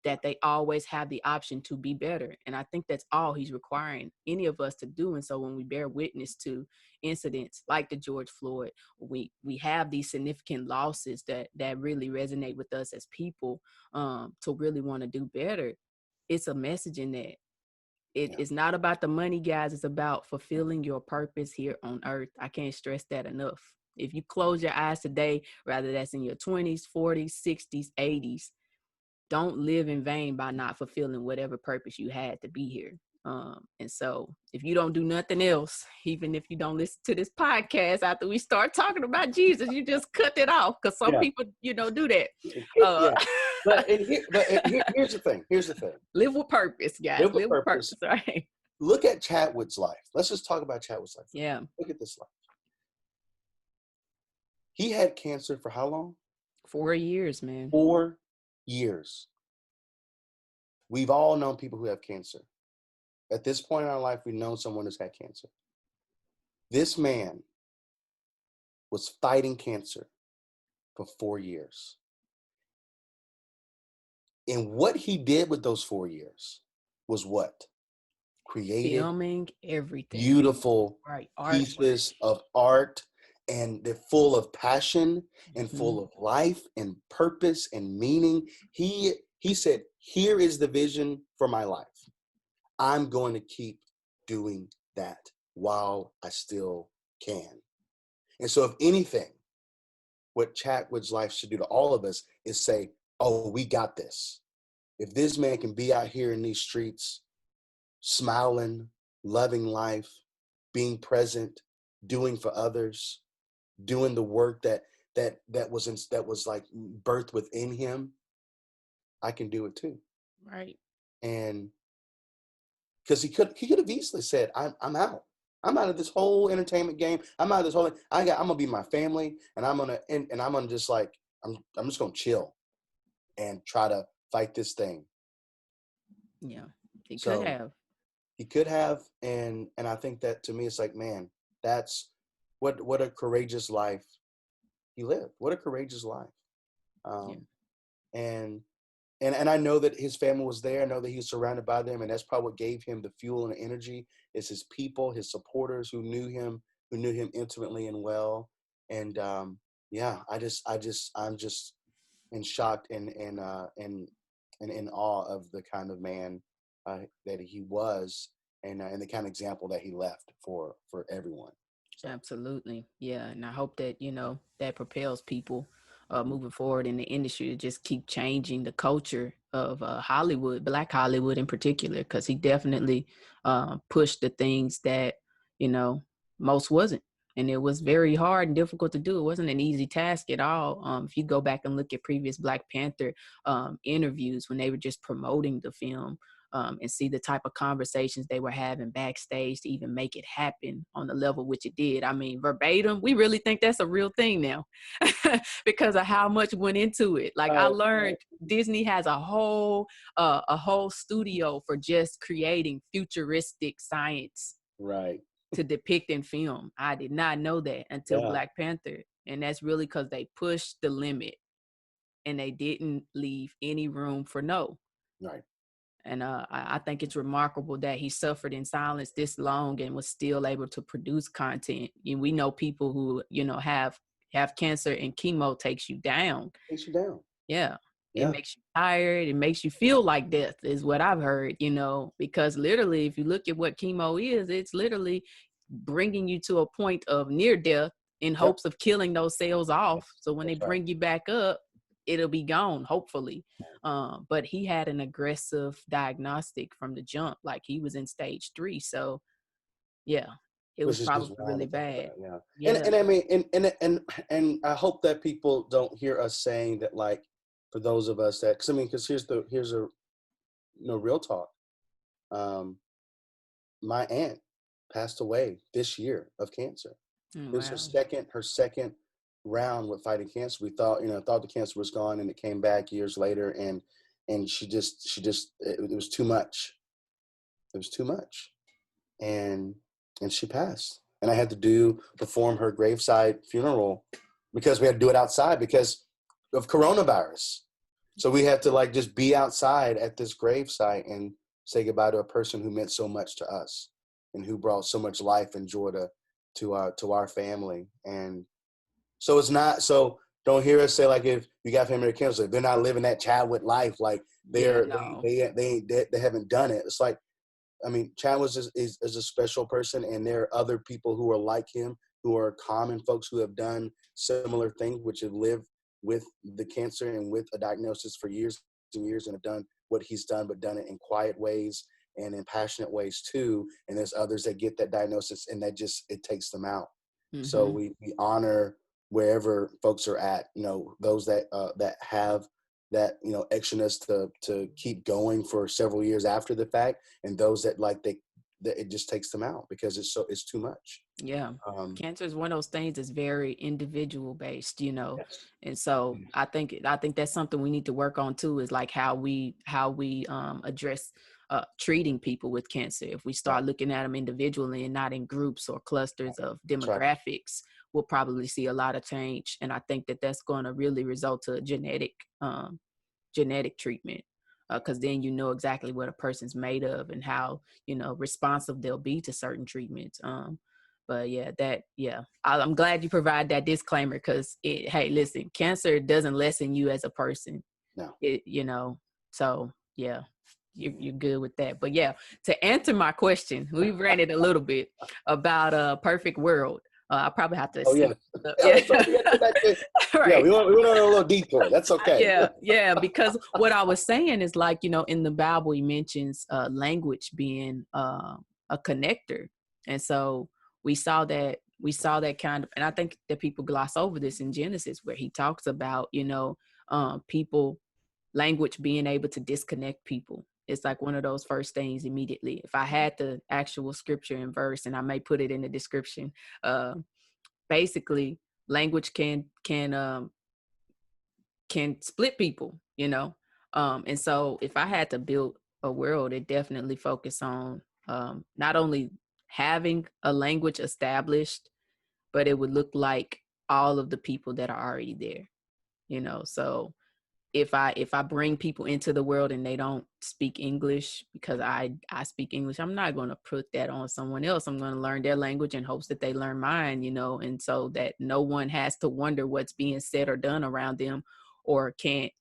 that they always have the option to be better. And I think that's all he's requiring any of us to do. And so when we bear witness to incidents like the George Floyd, we have these significant losses that really resonate with us as people, to really want to do better. It's a message in that. It's not about the money, guys. It's about fulfilling your purpose here on earth. I can't stress that enough. If you close your eyes today, rather that's in your 20s, 40s, 60s, 80s, don't live in vain by not fulfilling whatever purpose you had to be here. And so if you don't do nothing else, even if you don't listen to this podcast after we start talking about Jesus, you just cut it off, because some people, do that. But here's the thing. Live with purpose, guys. Live with purpose, right? Look at Chadwick's life. Let's just talk about Chadwick's life. Yeah. Look at this life. He had cancer for how long? 4 years, man. 4 years. We've all known people who have cancer. At this point in our life, we've known someone who's had cancer. This man was fighting cancer for 4 years. And what he did with those 4 years was what? Created filming everything. Beautiful pieces of art, and they're full of passion and full of life and purpose and meaning. He said, here is the vision for my life. I'm going to keep doing that while I still can. And so if anything, what Chadwick's life should do to all of us is say, oh, we got this. If this man can be out here in these streets, smiling, loving life, being present, doing for others, doing the work that was like birthed within him, I can do it too. Right. And because he could have easily said, I'm out. I'm out of this whole entertainment game. I'm out of this whole thing. I'm gonna be my family, and I'm gonna just like I'm just gonna chill and try to fight this thing. Yeah, he could have. He could have, and I think that to me, it's like, man, that's what a courageous life he lived. What a courageous life. And I know that his family was there. I know that he was surrounded by them, and that's probably what gave him the fuel and the energy. Is his people, his supporters who knew him intimately and well. And I'm just in shock and in awe of the kind of man that he was, and the kind of example that he left for everyone. So. Absolutely, yeah. And I hope that that propels people moving forward in the industry to just keep changing the culture of Hollywood, Black Hollywood in particular, because he definitely pushed the things that most wasn't. And it was very hard and difficult to do. It wasn't an easy task at all. If you go back and look at previous Black Panther interviews when they were just promoting the film, and see the type of conversations they were having backstage to even make it happen on the level which it did. I mean, verbatim, we really think that's a real thing now because of how much went into it. Like I learned Disney has a whole studio for just creating futuristic science. Right. To depict in film. I did not know that until Black Panther. And that's really because they pushed the limit and they didn't leave any room for no. Right. And I think it's remarkable that he suffered in silence this long and was still able to produce content. And we know people who, have cancer and chemo takes you down. Takes you down. Yeah. It makes you tired. It makes you feel like death is what I've heard, because literally, if you look at what chemo is, it's literally bringing you to a point of near death in hopes of killing those cells off. So when they bring you back up, it'll be gone, hopefully. But he had an aggressive diagnostic from the jump, like he was in stage 3. So yeah, it was Which is just probably wild really to think bad. about. Yeah. Yeah. And I mean, and I hope that people don't hear us saying that, like, for those of us that, because here's a, real talk. My aunt passed away this year of cancer. It was Wow. her second round with fighting cancer. We thought the cancer was gone, and it came back years later, and she just it was too much. It was too much, and she passed. And I had to perform her graveside funeral because we had to do it outside because of coronavirus. So we had to, like, just be outside at this gravesite and say goodbye to a person who meant so much to us and who brought so much life and joy to our family. And so it's not, so don't hear us say, like, if you got family with cancer, they're not living that Chadwick life. Like, Yeah, no. they haven't done it. It's like, I mean, Chad is a special person, and there are other people who are like him, who are common folks who have done similar things, which have lived with the cancer and with a diagnosis for years and years, and have done what he's done, but done it in quiet ways and in passionate ways too. And there's others that get that diagnosis, and it takes them out. So Mm-hmm. we honor wherever folks are at, those that have that, extraness to keep going for several years after the fact, and those that, like, that it just takes them out because it's too much. Yeah. Cancer is one of those things that's very individual based, Yes. and so I think that's something we need to work on too, is like how we address treating people with cancer. If we Right. start looking at them individually and not in groups or clusters of That's right. demographics, we'll probably see a lot of change. And I think that that's going to really result to genetic treatment, because then you know exactly what a person's made of and how responsive they'll be to certain treatments. But I'm glad you provide that disclaimer, because hey, listen, cancer doesn't lessen you as a person. No. So yeah, you're good with that. But yeah, to answer my question, we ran it a little bit about a perfect world. I probably have to Oh yeah. skip. Yeah, Yeah. that's right. We got to go back to. Yeah, Right. we went on a little detour. That's okay. Yeah, because what I was saying is, like, in the Bible, he mentions language being a connector. And so we saw that kind of, and I think that people gloss over this in Genesis, where he talks about, people, language being able to disconnect people. It's like one of those first things immediately. If I had the actual scripture and verse, and I may put it in the description, basically language can split people, and so if I had to build a world, it definitely focus on not only having a language established, but it would look like all of the people that are already there, so if I bring people into the world and they don't speak English, because I speak English, I'm not going to put that on someone else. I'm going to learn their language in hopes that they learn mine, and so that no one has to wonder what's being said or done around them, or can't,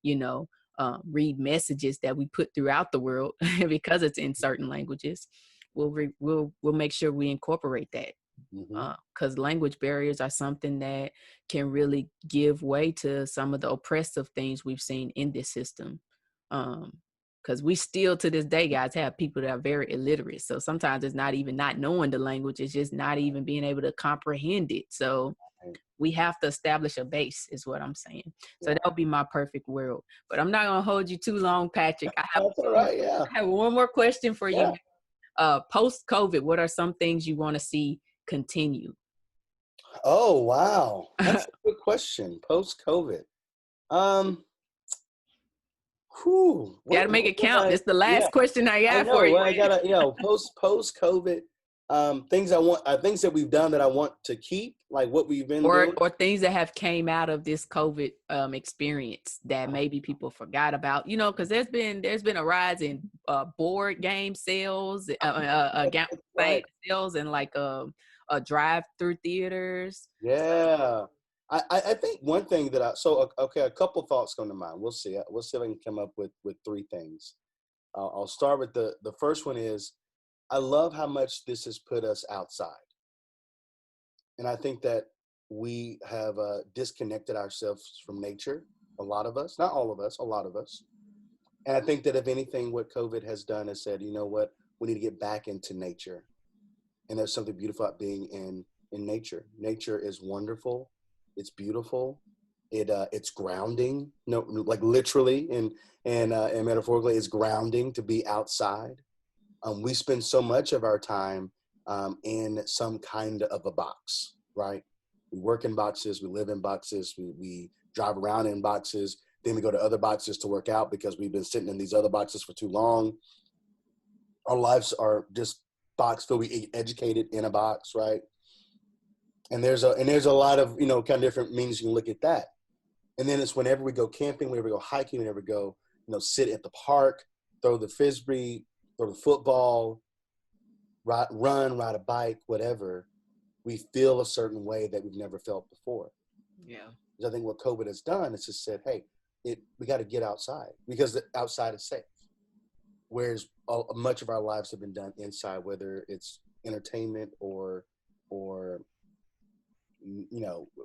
read messages that we put throughout the world because it's in certain languages. We'll make sure we incorporate that, Mm-hmm. because language barriers are something that can really give way to some of the oppressive things we've seen in this system. Because we still, to this day, guys, have people that are very illiterate. So sometimes it's not even not knowing the language, it's just not even being able to comprehend it. So we have to establish a base, is what I'm saying. So Yeah. that would be my perfect world. But I'm not going to hold you too long, Patrick. That's all right. Yeah. I have one more question for you. Yeah. Post-COVID, what are some things you want to see continue? Oh wow, that's a good question. Post COVID. Um. Whew. Got to make it count. This is the Yeah. last question I I got know. for you, Well, I man. gotta, post COVID, things that we've done that I want to keep, like what we've been doing. Or things that have came out of this COVID experience that maybe people forgot about, because there's been a rise in board game sales, Right. sales, and like drive-through theaters. Yeah. I think one thing that okay, a couple thoughts come to mind. We'll see. We'll see if I can come up with three things. I'll start with the first one is, I love how much this has put us outside. And I think that we have disconnected ourselves from nature A lot of us, not all of us, a lot of us. And I think that if anything, what COVID has done is said, you know what, we need to get back into nature. And there's something beautiful about being in nature. Nature is wonderful. It's beautiful. It's grounding. No, like literally and metaphorically, it's grounding to be outside. We spend so much of our time in some kind of a box, right? We work in boxes. We live in boxes. We drive around in boxes. Then we go to other boxes to work out because we've been sitting in these other boxes for too long. Our lives are just box filled. We get educated in a box, right? And there's a lot of, kind of different means you can look at that. And then it's whenever we go camping, whenever we go hiking, whenever we go, sit at the park, throw the frisbee, throw the football, ride a bike, whatever, we feel a certain way that we've never felt before. Yeah. Because I think what COVID has done is just said, hey, we got to get outside because the outside is safe. Whereas much of our lives have been done inside, whether it's entertainment or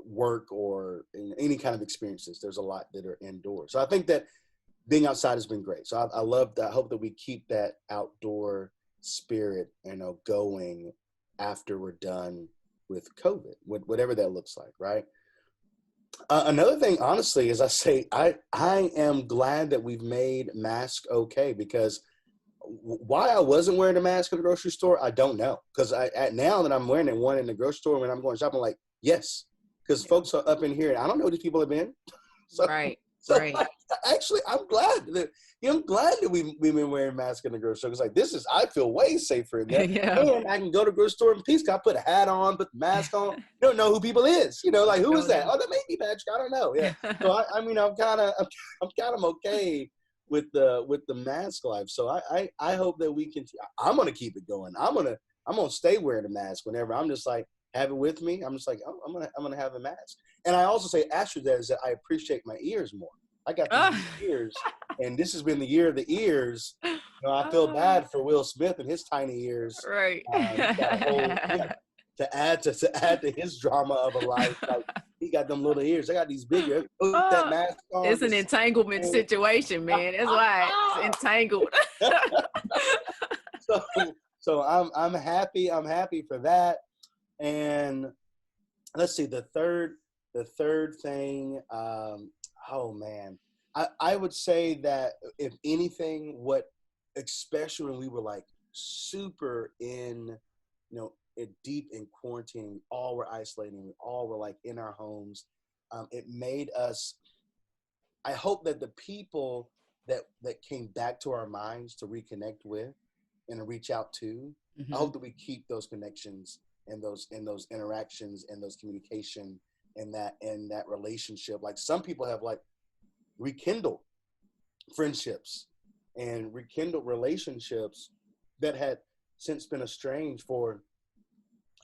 work or any kind of experiences. There's a lot that are indoors. So I think that being outside has been great. So I love that. I hope that we keep that outdoor spirit, going after we're done with COVID, whatever that looks like, right? Another thing, honestly, is I am glad that we've made masks okay, because why I wasn't wearing a mask in the grocery store, I don't know. Because now that I'm wearing one in the grocery store when I'm going shopping, I'm like, yes, because folks are up in here and I don't know who these people have been. Right. Actually, I'm glad that we've been wearing masks in the grocery store. It's like, I feel way safer in there. Yeah. And I can go to the grocery store in peace. I put a hat on, put the mask on. You don't know who people is. Like, who is that? Oh, that may be Patrick. I don't know. Yeah. So I'm kind of okay with the mask life. So I hope that we can. I'm gonna keep it going. I'm gonna stay wearing a mask whenever I'm just like, have it with me. I'm just like, oh, I'm gonna have a mask. And I also say after that is that I appreciate my ears more. I got these ears, and this has been the year of the ears. I feel bad for Will Smith and his tiny ears. Right. He's got a whole to add to his drama of a life. Like, he got them little ears. I got these big ears. Put that mask on. It's an entanglement situation, man. That's why it's entangled. So I'm happy. I'm happy for that. And let's see, the third thing, oh man, I would say that if anything, especially when we were like super in, deep in quarantine, we all were isolating, we all were like in our homes. It made us, I hope that the people that came back to our minds to reconnect with and to reach out to, Mm-hmm. I hope that we keep those connections and those interactions and those communication and that relationship. Like, some people have like rekindled friendships and rekindled relationships that had since been estranged for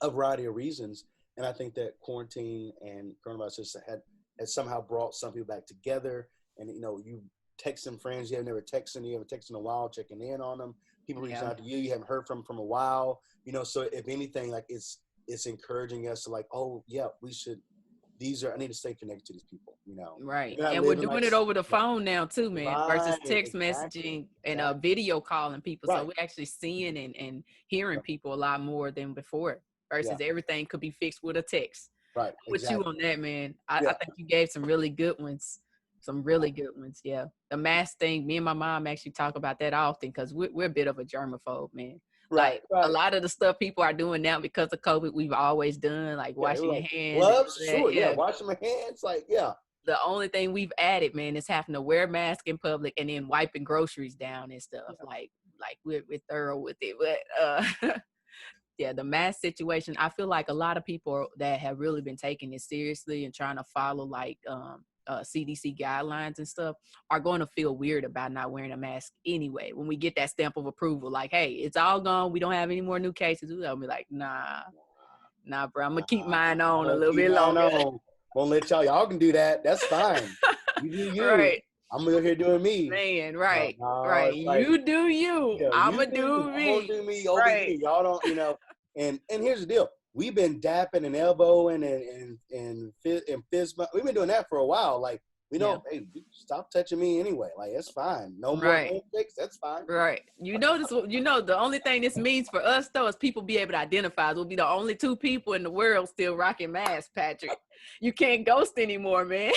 a variety of reasons. And I think that quarantine and coronavirus had somehow brought some people back together. And, you texting friends you haven't texted in a while, checking in on them. People reaching out to you haven't heard from a while. So if anything, like, it's encouraging us to like, oh yeah, we should. I need to stay connected to these people. Right. And we're doing it over the phone now too, man, versus text messaging and video calling people. Right. So we're actually seeing and hearing people a lot more than before. Versus everything could be fixed with a text. Right. With you on that, man. I think you gave some really good ones. Some really good ones. Yeah. The mask thing, me and my mom actually talk about that often because we're a bit of a germaphobe, man. Right. A lot of the stuff people are doing now because of COVID, we've always done, like washing your hands. Gloves, sure. Yeah. Washing my hands. Like, yeah. The only thing we've added, man, is having to wear a mask in public and then wiping groceries down and stuff. Yeah. Like we're thorough with it. But the mask situation, I feel like a lot of people that have really been taking it seriously and trying to follow like CDC guidelines and stuff are going to feel weird about not wearing a mask anyway. When we get that stamp of approval, like, hey, it's all gone. We don't have any more new cases. We'll be like, nah, bro. I'm going to keep mine on a little bit longer. Won't let y'all can do that. That's fine. You do you. Right. I'm over here doing me. Man, right. Right. Like, you do you. I'm going to do me. I'm going to do me over here. Y'all don't, and here's the deal. We've been dapping and elbowing and fist bump. We've been doing that for a while. Like, We don't, hey, stop touching me anyway. Like, it's fine. No more handshakes. That's fine. Right. The only thing this means for us, though, is people be able to identify. We'll be the only two people in the world still rocking masks, Patrick. You can't ghost anymore, man.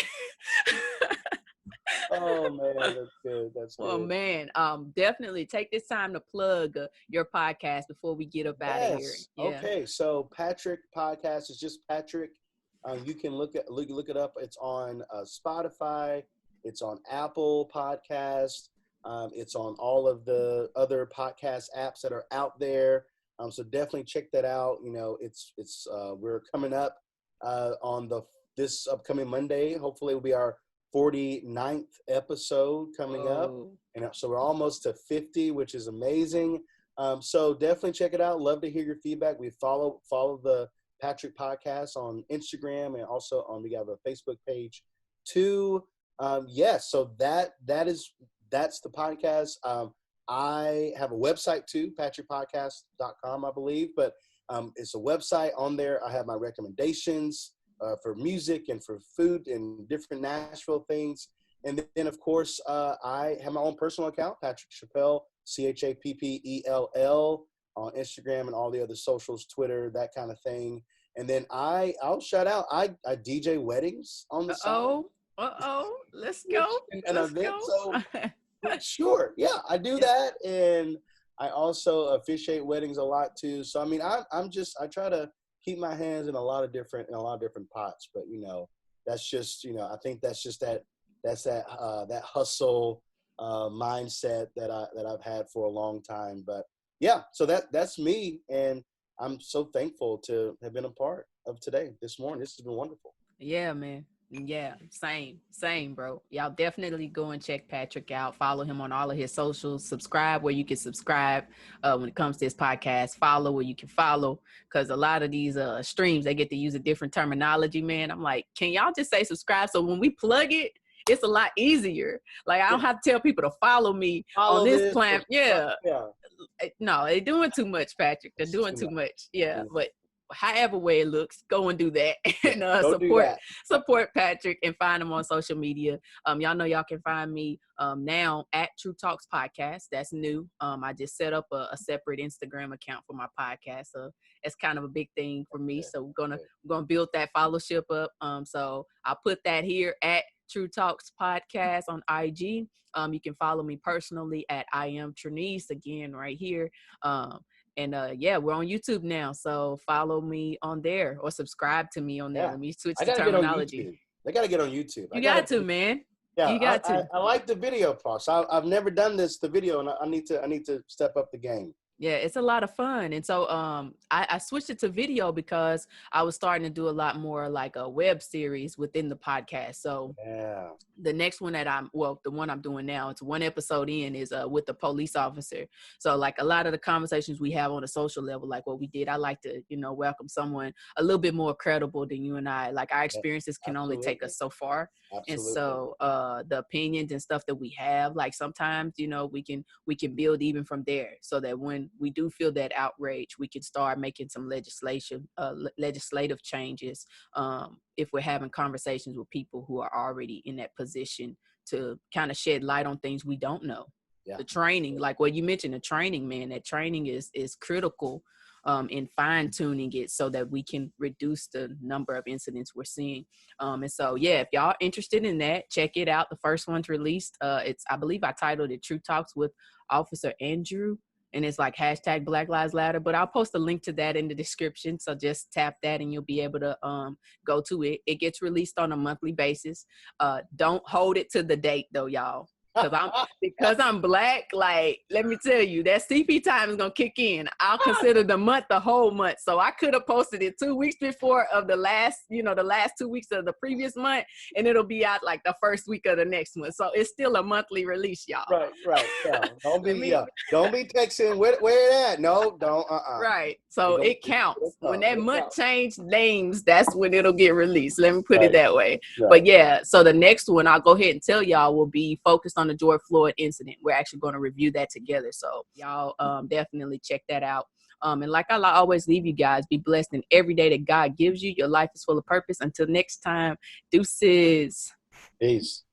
Oh man, that's good. That's good. Well, man, definitely take this time to plug your podcast before we get up out of here. Yeah. Okay, so Patrick Podcast is just Patrick. You can look it up. It's on Spotify. It's on Apple Podcast. It's on all of the other podcast apps that are out there. So definitely check that out. You know, it's we're coming up on this upcoming Monday. Hopefully, it'll be our 49th episode coming up, and so we're almost to 50, which is amazing. So definitely check it out. Love to hear your feedback. We follow the Patrick Podcast on Instagram, and also we have a Facebook page too. So that's the podcast. I have a website too, patrickpodcast.com, I believe, but it's a website. On there I have my recommendations for music and for food and different Nashville things. And then of course, I have my own personal account, Patrick Chappell, Chappell, on Instagram and all the other socials, Twitter, that kind of thing. And then I'll shout out, I DJ weddings on the side. Let's go. Let's go. So, sure. Yeah, I do that. And I also officiate weddings a lot too. So, I mean, I try to keep my hands in a lot of different pots, but that's just, I think that's just that hustle mindset that I've had for a long time. But yeah, so that's me, and I'm so thankful to have been a part of this morning. This has been wonderful. Yeah, man. Yeah, same, bro. Y'all definitely go and check Patrick out. Follow him on all of his socials. Subscribe where you can subscribe when it comes to his podcast. Follow where you can follow, because a lot of these streams, they get to use a different terminology, man. I'm like, can y'all just say subscribe? So when we plug it, it's a lot easier. Like, I don't have to tell people to follow me on this plan. Yeah. No, they're doing too much, Patrick. They're doing too much. Yeah. But however way it looks, go and do that. And support Patrick and find him on social media. Y'all know y'all can find me now at TruTalks Podcast. That's new. I just set up a separate Instagram account for my podcast. So it's kind of a big thing for me. So we're gonna build that followership up. So I'll put that here at TruTalks Podcast on IG. You can follow me personally at I am Trinice, again right here. And we're on YouTube now, so follow me on there or subscribe to me on there. Let me switch the terminology. They got to get on YouTube. You got to, man. Yeah, you got to. I like the video parts. I've never done the video, and I need to step up the game. Yeah, it's a lot of fun. And so I switched it to video because I was starting to do a lot more like a web series within the podcast. So the next one the one I'm doing now, it's one episode in, is with the police officer. So like a lot of the conversations we have on a social level, like what we did, I like to, welcome someone a little bit more credible than you and I. Like, our experiences can only take us so far. Absolutely. And so the opinions and stuff that we have, like sometimes, we can build even from there, so that when we do feel that outrage, we can start making some legislative changes if we're having conversations with people who are already in that position to kind of shed light on things we don't know. The training, like what you mentioned, the training, man, that training is critical in fine-tuning it so that we can reduce the number of incidents we're seeing. And so, if y'all interested in that, check it out. The first one's released. I believe I titled it TruTalks with Officer Andrew, and it's like hashtag Black Lives Matter, but I'll post a link to that in the description. So just tap that and you'll be able to go to it. It gets released on a monthly basis. Don't hold it to the date though, y'all. Because I'm Black, like, let me tell you, that CP time is gonna kick in. I'll consider the month the whole month. So I could have posted it 2 weeks before of the last 2 weeks of the previous month, and it'll be out like the first week of the next month. So it's still a monthly release, y'all. Right. Yeah. Don't be texting where it at. No, don't. Right. So it counts. When that month change names, that's when it'll get released. Let me put it that way. Right. But so the next one, I'll go ahead and tell y'all, will be focused on the George Floyd incident. We're actually going to review that together. So y'all definitely check that out. And like I always leave you guys, be blessed in every day that God gives you. Your life is full of purpose. Until next time, deuces. Peace.